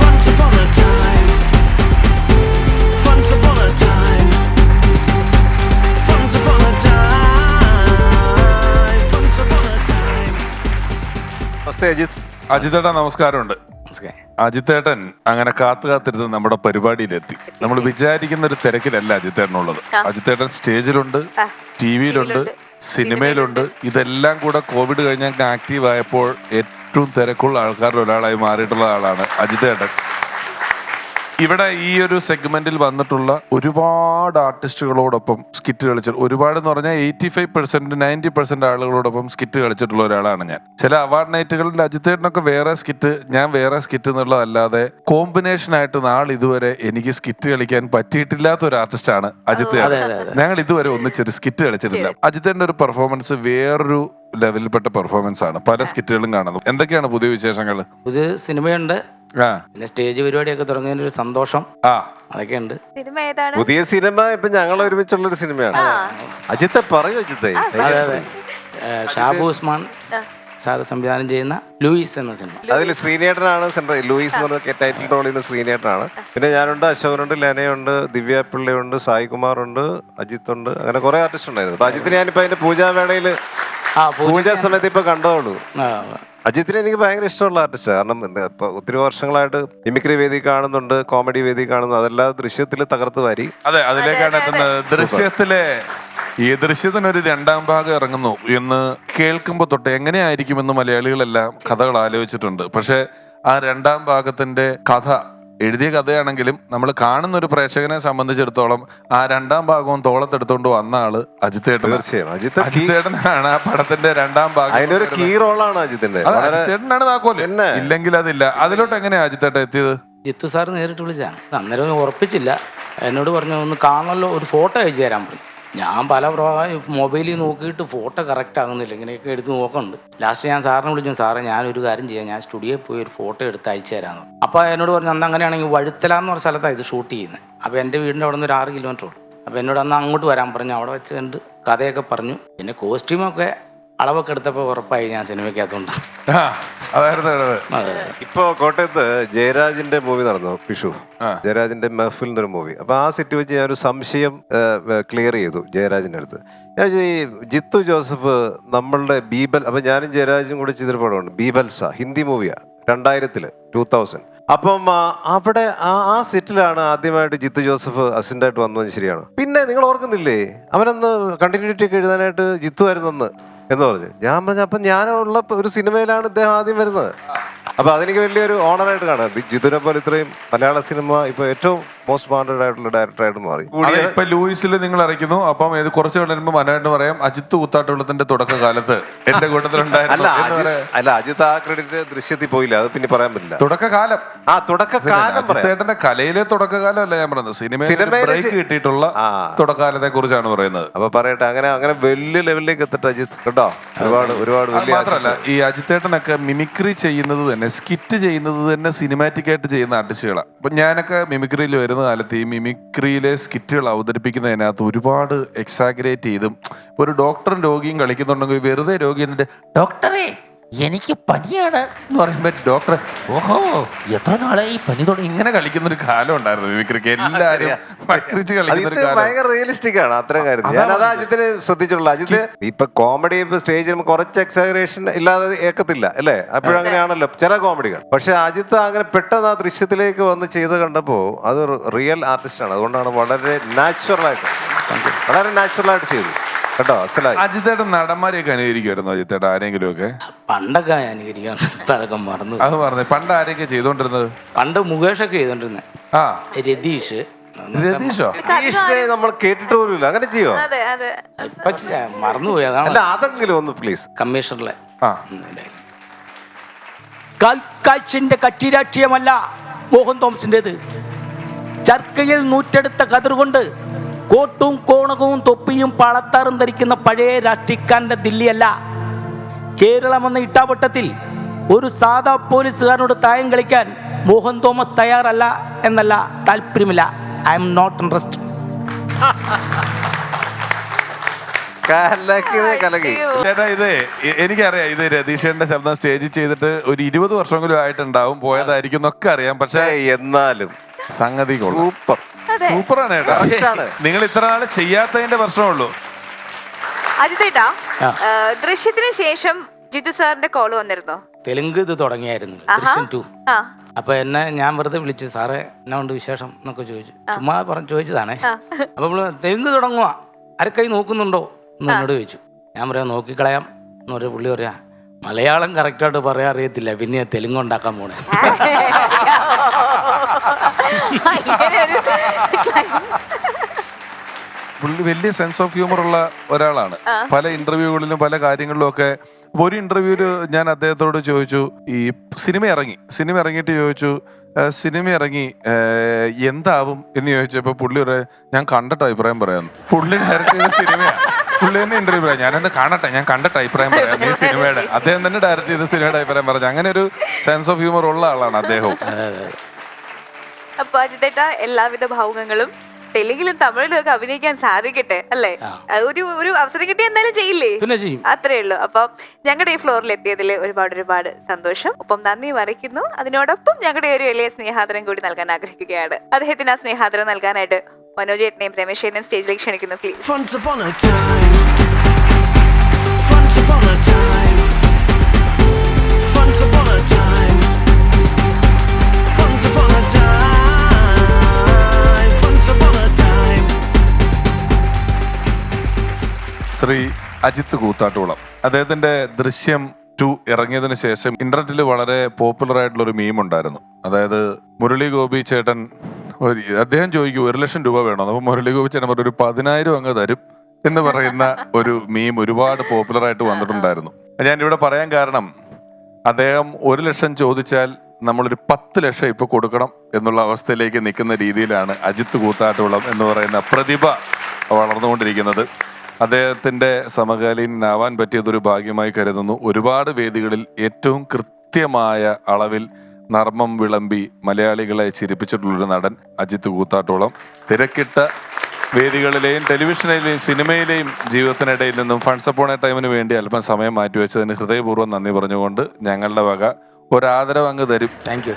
Once upon a time. Once upon a time. Once upon a time. Once upon a time. നമസ്തേ അജിത്. അജിത്തേട്ടാ നമസ്കാരമുണ്ട്. അജിത്തേട്ടൻ അങ്ങനെ കാത്തിരുന്ന് നമ്മുടെ പരിപാടിയിലെത്തി. നമ്മൾ വിചാരിക്കുന്ന ഒരു തിരക്കിലല്ല അജിത്തേട്ടനുള്ളത്. അജിത്തേട്ടൻ സ്റ്റേജിലുണ്ട്, ടിവിയിലുണ്ട്, സിനിമയിലുണ്ട്. ഇതെല്ലാം കൂടെ കോവിഡ് കഴിഞ്ഞാൽ ആക്റ്റീവ് ആയപ്പോൾ ഏറ്റവും തിരക്കുള്ള ആൾക്കാരിൽ ഒരാളായി മാറിയിട്ടുള്ള ആളാണ് അജിത്തേട്ടൻ. ഇവിടെ ഈ ഒരു സെഗ്മെന്റിൽ വന്നിട്ടുള്ള ഒരുപാട് ആർട്ടിസ്റ്റുകളോടൊപ്പം സ്കിറ്റ് കളിച്ചിട്ട്, ഒരുപാട് എന്ന് പറഞ്ഞാൽ 85% 90% ആളുകളോടൊപ്പം സ്കിറ്റ് കളിച്ചിട്ടുള്ള ഒരാളാണ് ഞാൻ. ചില അവാർഡ് നൈറ്റുകളിൽ അജിത്തേട്ടനൊക്കെ വേറെ സ്കിറ്റ്, ഞാൻ വേറെ സ്കിറ്റ് എന്നുള്ളതല്ലാതെ കോമ്പിനേഷൻ ആയിട്ട് ഇതുവരെ എനിക്ക് സ്കിറ്റ് കളിക്കാൻ പറ്റിയിട്ടില്ലാത്ത ഒരു ആർട്ടിസ്റ്റാണ് അജിത്തേട്ടൻ. ഞങ്ങൾ ഇതുവരെ ഒന്നിച്ചൊരു സ്കിറ്റ് കളിച്ചിട്ടില്ല. അജിത്തേട്ടന്റെ ഒരു പെർഫോമൻസ് വേറൊരു ലെവലിൽപ്പെട്ട പെർഫോമൻസ് ആണ്. പല സ്കിറ്റുകളും കാണുന്നു. എന്തൊക്കെയാണ് പുതിയ വിശേഷങ്ങൾ? പുതിയ സിനിമയുണ്ട്, പിന്നെ സ്റ്റേജ് പരിപാടിയൊക്കെ തുടങ്ങിയതിന്റെ ഒരു സന്തോഷം, അതൊക്കെ ഉണ്ട്. സിനിമ ഏതാണ്? പുതിയ സിനിമ ഇപ്പൊ ഞങ്ങൾ ഒരുമിച്ചുള്ള ഒരു സിനിമയാണ്. അജിത്തെ പറയൂ അജിത്തെ. അതെ അതെ, ഷാബു ഉസ്മാൻ സാറ് സംവിധാനം ചെയ്യുന്ന ലൂയിസ് എന്ന സിനിമ. അതിൽ ശ്രീനേട്ടനാണ് സെൻട്രൽ. ലൂയിസ് എന്ന് പറഞ്ഞ ടൈറ്റിൽ റോൾ ചെയ്യുന്ന ശ്രീനേട്ടനാണ്. പിന്നെ ഞാനുണ്ട്, അശോകനുണ്ട്, ലെനയുണ്ട്, ദിവ്യ പിള്ളയുണ്ട്, സായി കുമാറുണ്ട്, അജിത്ത് ഉണ്ട്. അങ്ങനെ കുറെ ആർട്ടിസ്റ്റ് ഉണ്ടായിരുന്നു. അപ്പൊ അജിത്തിനെ ഞാനിപ്പോ അതിന്റെ പൂജാവേളയില് പൂജാ സമയത്ത് ഇപ്പൊ കണ്ടോളൂ. അജിത്തിനെ എനിക്ക് ഭയങ്കര ഇഷ്ടമുള്ള ആർട്ടിസ്റ്റാണ്. കാരണം ഇപ്പൊ ഒത്തിരി വർഷങ്ങളായിട്ട് മിമിക്രി വേദി കാണുന്നുണ്ട്, കോമഡി വേദി കാണുന്നു, അതെല്ലാം ദൃശ്യത്തിൽ തകർത്ത് വാരി. അതെ, അതിലേക്കാണ് എത്തുന്നത്. ഈ ദൃശ്യത്തിനൊരു രണ്ടാം ഭാഗം ഇറങ്ങുന്നു എന്ന് കേൾക്കുമ്പോൾ തൊട്ട് എങ്ങനെയായിരിക്കുമെന്ന് മലയാളികളെല്ലാം കഥകൾ ആലോചിച്ചിട്ടുണ്ട്. പക്ഷെ ആ രണ്ടാം ഭാഗത്തിന്റെ കഥ, എഴുതിയ കഥയാണെങ്കിലും നമ്മൾ കാണുന്ന ഒരു പ്രേക്ഷകനെ സംബന്ധിച്ചിടത്തോളം ആ രണ്ടാം ഭാഗവും തോളത്തെടുത്തോണ്ട് വന്ന ആള് അജിത്തേട്ടൻ. തീർച്ചയായും അജിത്തേട്ടനാണ് ആ പടത്തിന്റെ രണ്ടാം ഭാഗം. അതിനൊരു കീ റോളാണ് അജിത്തിന്റെ. അജിത്തേട്ടനാണ് താക്കോല്, ഇല്ലെങ്കിൽ അതില്ല. അതിലോട്ട് എങ്ങനെയാ അജിത്തേട്ടൻ എത്തിയത്? ജിത്തു സാറ് നേരിട്ട് വിളിച്ചാണ്. അന്നേരം ഉറപ്പിച്ചില്ല. എന്നോട് പറഞ്ഞു ഒന്ന് കാണണമല്ലോ, ഒരു ഫോട്ടോ അയച്ചു തരാൻ പറഞ്ഞു. ഞാൻ പല മൊബൈലിൽ നോക്കിയിട്ട് ഫോട്ടോ കറക്റ്റ് ആകുന്നില്ല, ഇങ്ങനെയൊക്കെ എടുത്ത് നോക്കുന്നുണ്ട്. ലാസ്റ്റ് ഞാൻ സാറിനെ വിളിച്ചു, സാറേ ഞാനൊരു കാര്യം ചെയ്യാം, ഞാൻ സ്റ്റുഡിയോയിൽ പോയി ഒരു ഫോട്ടോ എടുത്ത് അയച്ചു തരാമെന്ന്. അപ്പോൾ എന്നോട് പറഞ്ഞു, അന്ന് അങ്ങനെയാണെങ്കിൽ വഴുത്തല എന്ന് പറഞ്ഞ സ്ഥലത്താണ് ഇത് ഷൂട്ട് ചെയ്യുന്നത്. അപ്പോൾ എൻ്റെ വീടിൻ്റെ അവിടെ നിന്ന് ഒരു 6 കിലോമീറ്റർ ഉള്ളൂ. അപ്പോൾ എന്നോട് അന്ന് അങ്ങോട്ട് വരാൻ പറഞ്ഞു. അവിടെ വെച്ച് കണ്ട് കഥയൊക്കെ പറഞ്ഞു. പിന്നെ കോസ്റ്റ്യൂമൊക്കെ അളവൊക്കെ എടുത്തപ്പോൾ ഉറപ്പായി ഞാൻ സിനിമയ്ക്കകത്തുണ്ട്. ഇപ്പൊ കോട്ടയത്ത് ജയരാജിന്റെ മൂവി നടന്നു, പിഷു. ജയരാജിന്റെ മെഹഫിൽ എന്നൊരു മൂവി. അപ്പൊ ആ സെറ്റ് വെച്ച് ഞാനൊരു സംശയം ക്ലിയർ ചെയ്തു ജയരാജിന്റെ അടുത്ത്. ഞാൻ ഈ ജിത്തു ജോസഫ് നമ്മളുടെ ബീബൽ, അപ്പൊ ഞാനും ജയരാജും കൂടെ ചെയ്തൊരു പടമുണ്ട് ബീബൽസ, ഹിന്ദി മൂവിയാ, 2000 അപ്പം അവിടെ ആ സെറ്റിലാണ് ആദ്യമായിട്ട് ജിത്തു ജോസഫ് അസിസ്റ്റന്റായിട്ട് വന്നത്. ശരിയാണ്. പിന്നെ നിങ്ങൾ ഓർക്കുന്നില്ലേ, അവനന്ന് കണ്ടിന്യൂറ്റി ഒക്കെ എഴുതാനായിട്ട് ജിത്തു ആയിരുന്നെന്ന് എന്ന് പറഞ്ഞു. ഞാൻ പറഞ്ഞു, അപ്പം ഞാനുള്ള ഒരു സിനിമയിലാണ് ഇദ്ദേഹം ആദ്യം വരുന്നത്. അപ്പൊ അതെനിക്ക് വലിയൊരു ഓണറായിട്ട് കാണാം. ജിത്തുനെ പോലെ ഇത്രയും മലയാള സിനിമ ഇപ്പൊ ഏറ്റവും മോസ്റ്റ് വാണ്ടഡ് ആയിട്ടുള്ള ഡയറക്ടറായിട്ട് മാറി. ഇപ്പൊ ലൂയിസിൽ നിങ്ങൾ അറിയിക്കുന്നു. അപ്പം ഇത് കുറച്ച് കഴിയുമ്പോൾ മനോഹരൻ പറയാം, അജിത്ത് കൂത്താട്ടുകുളത്തിന്റെ തുടക്കകാലത്ത് എന്റെ കൂട്ടത്തിലുണ്ടായിരുന്നു. അല്ല, അജിത്ത് ആ ക്രെഡിറ്റ് ദൃശ്യത്തിൽ പോയില്ല, അത് പിന്നെ പറയാൻ പറ്റില്ല. തുടക്കകാലം അജിത്തേട്ടന്റെ കലയിലെ തുടക്കകാലം അല്ല ഞാൻ പറയുന്നത്, സിനിമയിൽ ബ്രേക്ക് കിട്ടിയിട്ടുള്ള തുടക്കകാലത്തെ കുറിച്ചാണ് പറയുന്നത്. അപ്പൊ പറയട്ടെ, അങ്ങനെ വലിയ ലെവലിലേക്ക് എത്തട്ടെ അജിത്ത് കേട്ടോ. ഒരുപാട് മാത്രമല്ല, ഈ അജിത്തേട്ടനൊക്കെ മിമിക്രി ചെയ്യുന്നത് തന്നെ, സ്കിറ്റ് ചെയ്യുന്നത് തന്നെ സിനിമാറ്റിക് ആയിട്ട് ചെയ്യുന്ന ആർട്ടിസ്റ്റുകളാണ്. അപ്പൊ ഞാനൊക്കെ മിമിക്രിയിൽ വരുന്ന കാലത്ത് ഈ മിമിക്രിയിലെ സ്കിറ്റുകൾ അവതരിപ്പിക്കുന്നതിനകത്ത് ഒരുപാട് എക്സാഗ്രേറ്റ് ചെയ്തും, ഒരു ഡോക്ടറും രോഗിയും കളിക്കുന്നുണ്ടെങ്കിൽ വെറുതെ രോഗി എന്നിട്ട് ഡോക്ടറെ എനിക്ക് പനിയാണ് എന്ന് പറയുമ്പോൾ ഡോക്ടർ ഓഹോ എത്ര നാളെ ഈ പനി തുടങ്ങി ഇങ്ങനെ കളിക്കുന്ന ഒരു കാലം ഉണ്ടായിരുന്നു മിമിക്രിക്ക്. എല്ലാരും കളിക്കുന്ന ഒരു കാലം. ഭയങ്കര റിയലിസ്റ്റിക് ആണ് അത്തരം കാര്യത്തിൽ. ഞാൻ അതാ അജിത്തിന് ശ്രദ്ധിച്ചിട്ടുള്ള. അജിത്ത് ഇപ്പൊ കോമഡി സ്റ്റേജിൽ കുറച്ച് എക്സാഗ്രേഷൻ ഇല്ലാതെ ഏക്കത്തില്ല അല്ലേ, അപ്പോഴും അങ്ങനെയാണല്ലോ ചില കോമഡികൾ. പക്ഷെ അജിത്ത് അങ്ങനെ പെട്ടെന്ന് ആ ദൃശ്യത്തിലേക്ക് വന്ന് ചെയ്ത് കണ്ടപ്പോ അത് റിയൽ ആർട്ടിസ്റ്റ് ആണ്. അതുകൊണ്ടാണ് വളരെ നാച്ചുറലായിട്ട് ചെയ്തു കേട്ടോ. അജിത്തേട്ടൻ നടന്മാരെയൊക്കെ അനുകരിക്കുമായിരുന്നു അജിത്തേട്ടൻ ആരെങ്കിലും ഒക്കെ? പണ്ടൊക്കെ അനുകരിക്കാൻ മറന്നു. അത് പറഞ്ഞു. പണ്ട് ആരെയൊക്കെ ചെയ്തോണ്ടിരുന്നത്? പണ്ട് മുകേഷൊക്കെ ചെയ്തോണ്ടിരുന്നത്. രതീഷ്. രതീഷോ? നമ്മൾ കേട്ടിട്ട് പോലും അങ്ങനെ ചെയ്യോ? ഇപ്പൊ മറന്നുപോയി. അല്ല, അതെങ്കിലും ഒന്ന് പ്ലീസ്. കമ്മീഷണറിലെ കൽക്കാച്ചിന്റെ കക്ഷി രാഷ്ട്രീയമല്ല മോഹൻ തോമസിൻ്റെത്. ചർക്കയിൽ നൂറ്റെടുത്ത കതിർകൊണ്ട് കോട്ടും കോണകവും തൊപ്പിയും പളത്താറും ധരിക്കുന്ന പഴയ രാഷ്ട്രീയക്കാരൻ്റെ ദില്ലിയല്ല. കേരളം എന്ന ഇട്ടാവട്ടത്തിൽ ഒരു സാധാ പോലീസുകാരനോട് തായം കളിക്കാൻ മോഹൻ തോമസ് തയ്യാറല്ല എന്നല്ല, താല്പര്യമില്ല. I am not interest. കലക്കി. ചേട്ടാ ഇത് എനിക്കറിയാം, ഇത് രതീഷേന്റെ ശബ്ദം സ്റ്റേജിൽ ചെയ്തിട്ട് ഒരു 20 വർഷമെങ്കിലും ആയിട്ടുണ്ടാവും, പോയതായിരിക്കും എന്നൊക്കെ അറിയാം. പക്ഷെ എന്നാലും സംഗതി സൂപ്പർ സൂപ്പറാണ് ചേട്ടാ. നിങ്ങൾ ഇത്ര നാള് ചെയ്യാത്തതിന്റെ പ്രശ്നമുള്ളൂ. അജിത്തേട്ടാ, ദൃശ്യത്തിന് ശേഷം ജിത്തു സാറിന്റെ കോള് വന്നിരുന്നോ? തെലുങ്ക് ഇത് തുടങ്ങിയായിരുന്നു, ദൃശ്യം 2. അപ്പൊ എന്നെ ഞാൻ വെറുതെ വിളിച്ചു, സാറേ എന്നാ ഉണ്ട് വിശേഷം എന്നൊക്കെ ചോദിച്ചു. ചുമ്മാ ചോദിച്ചതാണേ. അപ്പൊ തെലുങ്ക് തുടങ്ങുക, ആരക്കൈ നോക്കുന്നുണ്ടോ എന്ന് എന്നോട് ചോദിച്ചു. ഞാൻ പറയാം നോക്കിക്കളയാം എന്ന് പറയാം. പുള്ളി പറയാ മലയാളം കറക്റ്റായിട്ട് പറയാൻ അറിയത്തില്ല, പിന്നെ തെലുങ്ക് ഉണ്ടാക്കാൻ പോണേ. പുള്ളി വലിയ സെൻസ് ഓഫ് ഹ്യൂമർ ഉള്ള ഒരാളാണ്. പല ഇന്റർവ്യൂകളിലും പല കാര്യങ്ങളിലും ഒക്കെ. ഒരു ഇന്റർവ്യൂല് ഞാൻ അദ്ദേഹത്തോട് ചോദിച്ചു, ഈ സിനിമ ഇറങ്ങിയിട്ട് ചോദിച്ചു, സിനിമ ഇറങ്ങി എന്താവും എന്ന് ചോദിച്ചപ്പോ പുള്ളി പറയാം ഞാൻ കണ്ടിട്ട് അഭിപ്രായം പറയാം. പുള്ളി ഡയറക്റ്റ് ചെയ്ത സിനിമയാണ്. പുള്ളി തന്നെ ഇന്റർവ്യൂ പറയാം, ഞാനെന്ത് കാണട്ടെ, ഞാൻ കണ്ടിട്ട് അഭിപ്രായം പറയാം ഈ സിനിമയുടെ. അദ്ദേഹം തന്നെ ഡയറക്റ്റ് ചെയ്ത സിനിമയുടെ അഭിപ്രായം പറഞ്ഞു. അങ്ങനെ ഒരു സെൻസ് ഓഫ് ഹ്യൂമർ ഉള്ള ആളാണ് അദ്ദേഹവും. അപ്പൊ അജിത്തേട്ടാ, എല്ലാവിധ ഭാവുകങ്ങളും തെലുങ്കിലും തമിഴിലും ഒക്കെ അഭിനയിക്കാൻ സാധിക്കട്ടെ, അല്ലേ? ഒരു അവസരം കിട്ടി എന്തായാലും ചെയ്യില്ലേ? അത്രേ ഉള്ളൂ. അപ്പൊ ഞങ്ങളുടെ ഈ ഫ്ലോറിൽ എത്തിയതിൽ ഒരുപാട് സന്തോഷം. ഒപ്പം നന്ദി അറിയിക്കുന്നു. അതിനോടൊപ്പം ഞങ്ങളുടെ ഒരു വലിയ സ്നേഹാദരം കൂടി നൽകാൻ ആഗ്രഹിക്കുകയാണ്. അദ്ദേഹത്തിന് ആ സ്നേഹാദരം നൽകാനായിട്ട് മനോജ് ഏട്ടനെയും രമേശേട്ടനെയും സ്റ്റേജിലേക്ക് ക്ഷണിക്കുന്നു, please. Once upon a time. Once upon a time. Once upon a time. Once upon a time. Once upon a time. Shri Ajith Koothattukulam, അദ്ദേഹത്തിന്റെ ദൃശ്യം 2 ഇറങ്ങിയതിനു ശേഷം ഇന്റർനെറ്റിൽ വളരെ പോപ്പുലർ ആയിട്ടുള്ള ഒരു മീം ഉണ്ടായിരുന്നു. അതായത് മുരളി ഗോപി ചേട്ടൻ അദ്ദേഹം ചോദിക്കും 1 ലക്ഷം രൂപ വേണോ, അപ്പൊ മുരളി ഗോപി ചേട്ടൻ ഒരു 10,000 അങ്ങ് തരും എന്ന് പറയുന്ന ഒരു മീം ഒരുപാട് പോപ്പുലർ ആയിട്ട് വന്നിട്ടുണ്ടായിരുന്നു. ഞാൻ ഇവിടെ പറയാൻ കാരണം, അദ്ദേഹം 1 ലക്ഷം ചോദിച്ചാൽ നമ്മളൊരു 10 ലക്ഷം ഇപ്പൊ കൊടുക്കണം എന്നുള്ള അവസ്ഥയിലേക്ക് നിൽക്കുന്ന രീതിയിലാണ് അജിത്ത് കൂത്താട്ടുകുളം എന്ന് പറയുന്ന പ്രതിഭ വളർന്നുകൊണ്ടിരിക്കുന്നത്. അദ്ദേഹത്തിന്റെ സമകാലീനാവാൻ പറ്റിയതൊരു ഭാഗ്യമായി കരുതുന്നു. ഒരുപാട് വേദികളിൽ ഏറ്റവും കൃത്യമായ അളവിൽ നർമ്മം വിളമ്പി മലയാളികളെ ചിരിപ്പിച്ചിട്ടുള്ളൊരു നടൻ അജിത്ത് കൂത്താട്ടുകുളം. തിരക്കിട്ട വേദികളിലെയും ടെലിവിഷനിലെയും സിനിമയിലെയും ജീവിതത്തിനിടയിൽ നിന്നും ഫണ്ട്സ് അപ്പോൺ എ ടൈമിന് വേണ്ടി അല്പം സമയം മാറ്റിവെച്ചതിന് ഹൃദയപൂർവ്വം നന്ദി പറഞ്ഞുകൊണ്ട് ഞങ്ങളുടെ വക ഒരാദരവ് അങ്ങ് തരും. Thank you.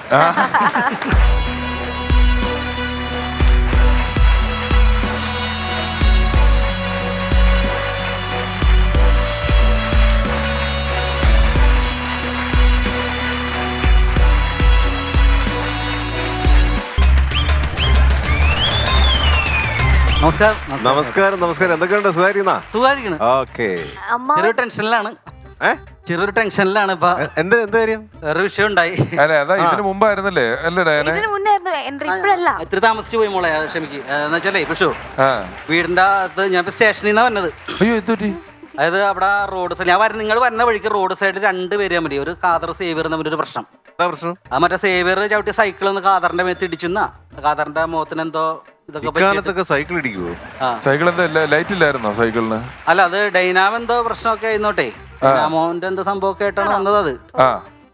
നമസ്കാരം. എന്തൊക്കെയുണ്ട്? സുഖായിരിക്കണം. ഓക്കെ. ചെറിയൊരു ടെൻഷനിലാണ് ഇപ്പൊ. എന്ത് കാര്യം? വേറെ വിഷയം ഉണ്ടായി. അല്ലെ അതാ ഇതിനു മുമ്പായിരുന്നല്ലേ? അല്ലേ ഡയനെ? ഇത്തിരി താമസിച്ചു പോയി മോളെ, ക്ഷമിക്ക്. എന്ന് വെച്ചാലേ പക്ഷോ വീടിന്റെ അകത്ത് ഞാൻ സ്റ്റേഷനിൽ നിന്നാ വന്നത്. അയ്യോ എന്തുപറ്റി? അതായത് അവിടെ റോഡ് സൈഡ് ഞാൻ നിങ്ങൾ വരുന്ന വഴിക്ക് റോഡ് സൈഡിൽ 2 പേര് മതി. ഒരു കാദർ സേവിയർ തമ്മിലൊരു പ്രശ്നം. ആ മറ്റേ സേവിയർ ചവിട്ടി സൈക്കിൾ ഒന്ന് കാദറിന്റെ മേത്ത് ഇടിച്ചെന്നാ. കാദറിന്റെ മുഖത്തിന് എന്തോ ഇതൊക്കെ സൈക്കിൾ ഇടിക്കുവോ? സൈക്കിൾ എന്താ ലൈറ്റ് ഇല്ലായിരുന്നോ സൈക്കിളിന്? അല്ല, അത് ഡൈനാമോ എന്തോ പ്രശ്നമൊക്കെ ആയിരുന്നോട്ടെ. ഡൈനാമോന്റെ എന്തോ സംഭവമൊക്കെ ആയിട്ടാണ് വന്നത് അത്.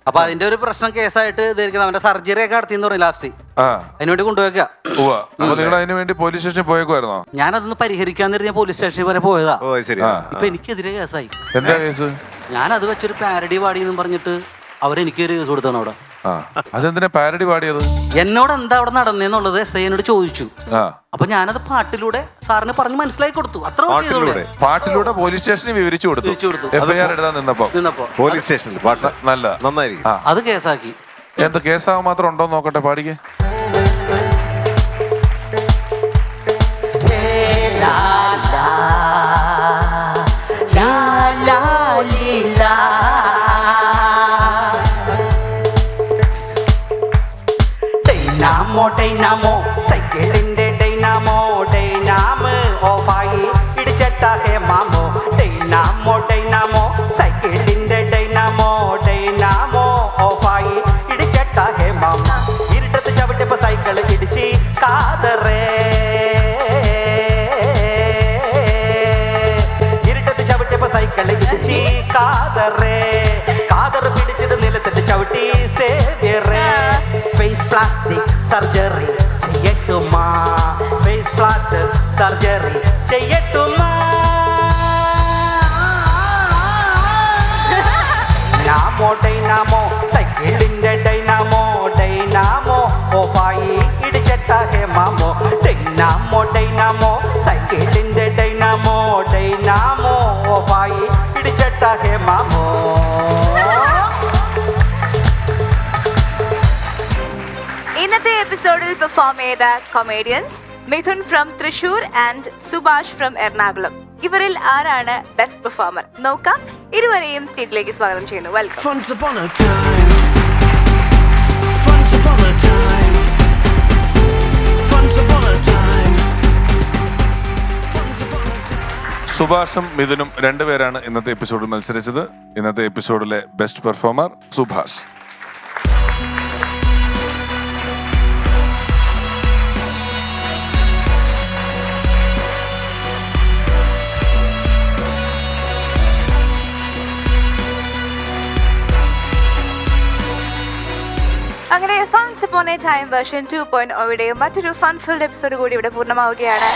അപ്പൊ അതിന്റെ ഒരു പ്രശ്നം കേസായിട്ട് ഇതായിരിക്കും. അവന്റെ സർജറി ഒക്കെ നടത്തിയെന്ന് പറയും ലാസ്റ്റ്. അതിനുവേണ്ടി കൊണ്ടുപോയേക്കാ. നിങ്ങൾ അതിനു വേണ്ടി പോലീസ് സ്റ്റേഷനിൽ പോയേക്കുവായിരുന്നോ? ഞാനതൊന്ന് പരിഹരിക്കാന്ന് ഞാൻ പോലീസ് സ്റ്റേഷനിൽ വരെ പോയതാ. ഇപ്പൊ എനിക്കെതിരെ കേസായി. എന്താ കേസ്? ഞാനത് വെച്ചൊരു പാരഡി പാടി എന്ന് പറഞ്ഞിട്ട് അവരെനിക്ക് ഒരു കേസ് കൊടുത്താണ് അവിടെ. അതെന്തിനാ പാരഡി പാടിയത്? എന്നോട് എന്താ അവിടെ നടന്നേന്നുള്ളത് SI എന്നോട് ചോദിച്ചു. അപ്പൊ ഞാനത് പാട്ടിലൂടെ സാറിന് പറഞ്ഞ് മനസ്സിലാക്കി കൊടുത്തു. അത്ര പാട്ടിലൂടെ പോലീസ് സ്റ്റേഷനിൽ വിവരിച്ചു കൊടുത്തു. FIR എഴുതാൻ നിന്നപ്പോ പോലീസ് സ്റ്റേഷനിൽ നല്ല നന്നായിരിക്കും. അത് കേസാക്കി. എന്ത് കേസാവാൻ മാത്രം ഉണ്ടോ നോക്കട്ടെ, പാടിക്കേ. ഡൈനാമോ സൈക്കിളിന്റെ ഡൈനാമോ ഓഫായി ഇടിച്ചട്ട ഹേ മാമോ. ഡൈനാമോ സൈക്കിളിന്റെ ഡൈനാമോ ഓഫായി ഇടിച്ചട്ട ഹേ മാമോ. ഇരുട്ടത്ത് ചവിട്ടിയപ്പോ സൈക്കിൾ ഇടിച്ച് കാതറേ. ഇരുട്ടത്ത് ചവിട്ടിയപ്പോ സൈക്കിൾ ഇടിച്ച് കാതറേ. കാതറ് പിടിച്ചിട്ട് നിലത്തിട്ട് പ്ലാസ്റ്റിക് സർജറി ചെയ്യട്ടുമാ ഫേസ് പ്ലാസ്റ്റർ സർജറി ചെയ്യട്ടുമാ ഡൈനാമോ സൈക്കിളിന്റെ ഡൈനാമോ ഓഫായി ഇടിച്ചട്ട ഹേമാമോ ഡൈനാമോ സൈക്കിളിന്റെ ഡൈനാമോ ഓഫായി ഇടിച്ചട്ട ഹേമാമോ. ഇന്നത്തെ എപ്പിസോഡിൽ പെർഫോം ചെയ്ത comedians Mithun from Thrissur and Subhash from Ernakulam. ഇവരിൽ ആരാണ് ബെസ്റ്റ് പെർഫോമർ നോക്കാം. ഇരുവരെയും സ്റ്റേജിലേക്ക് സ്വാഗതം ചെയ്യുന്നു. Welcome. Once upon a time. Once upon a time. Once upon a time. Once upon a time. സുഭാഷും മിഥുനും രണ്ടുപേരാണ് ഇന്നത്തെ എപ്പിസോഡിൽ മത്സരിച്ചത്. ഇന്നത്തെ എപ്പിസോഡിലെ ബെസ്റ്റ് പെർഫോമർ സുഭാഷ്. അങ്ങനെ funs upon a time version 2.0 മറ്റൊരു ഫൺ ഫിൽഡ് എപ്പിസോഡ് കൂടി ഇവിടെ പൂർണ്ണമാവുകയാണ്.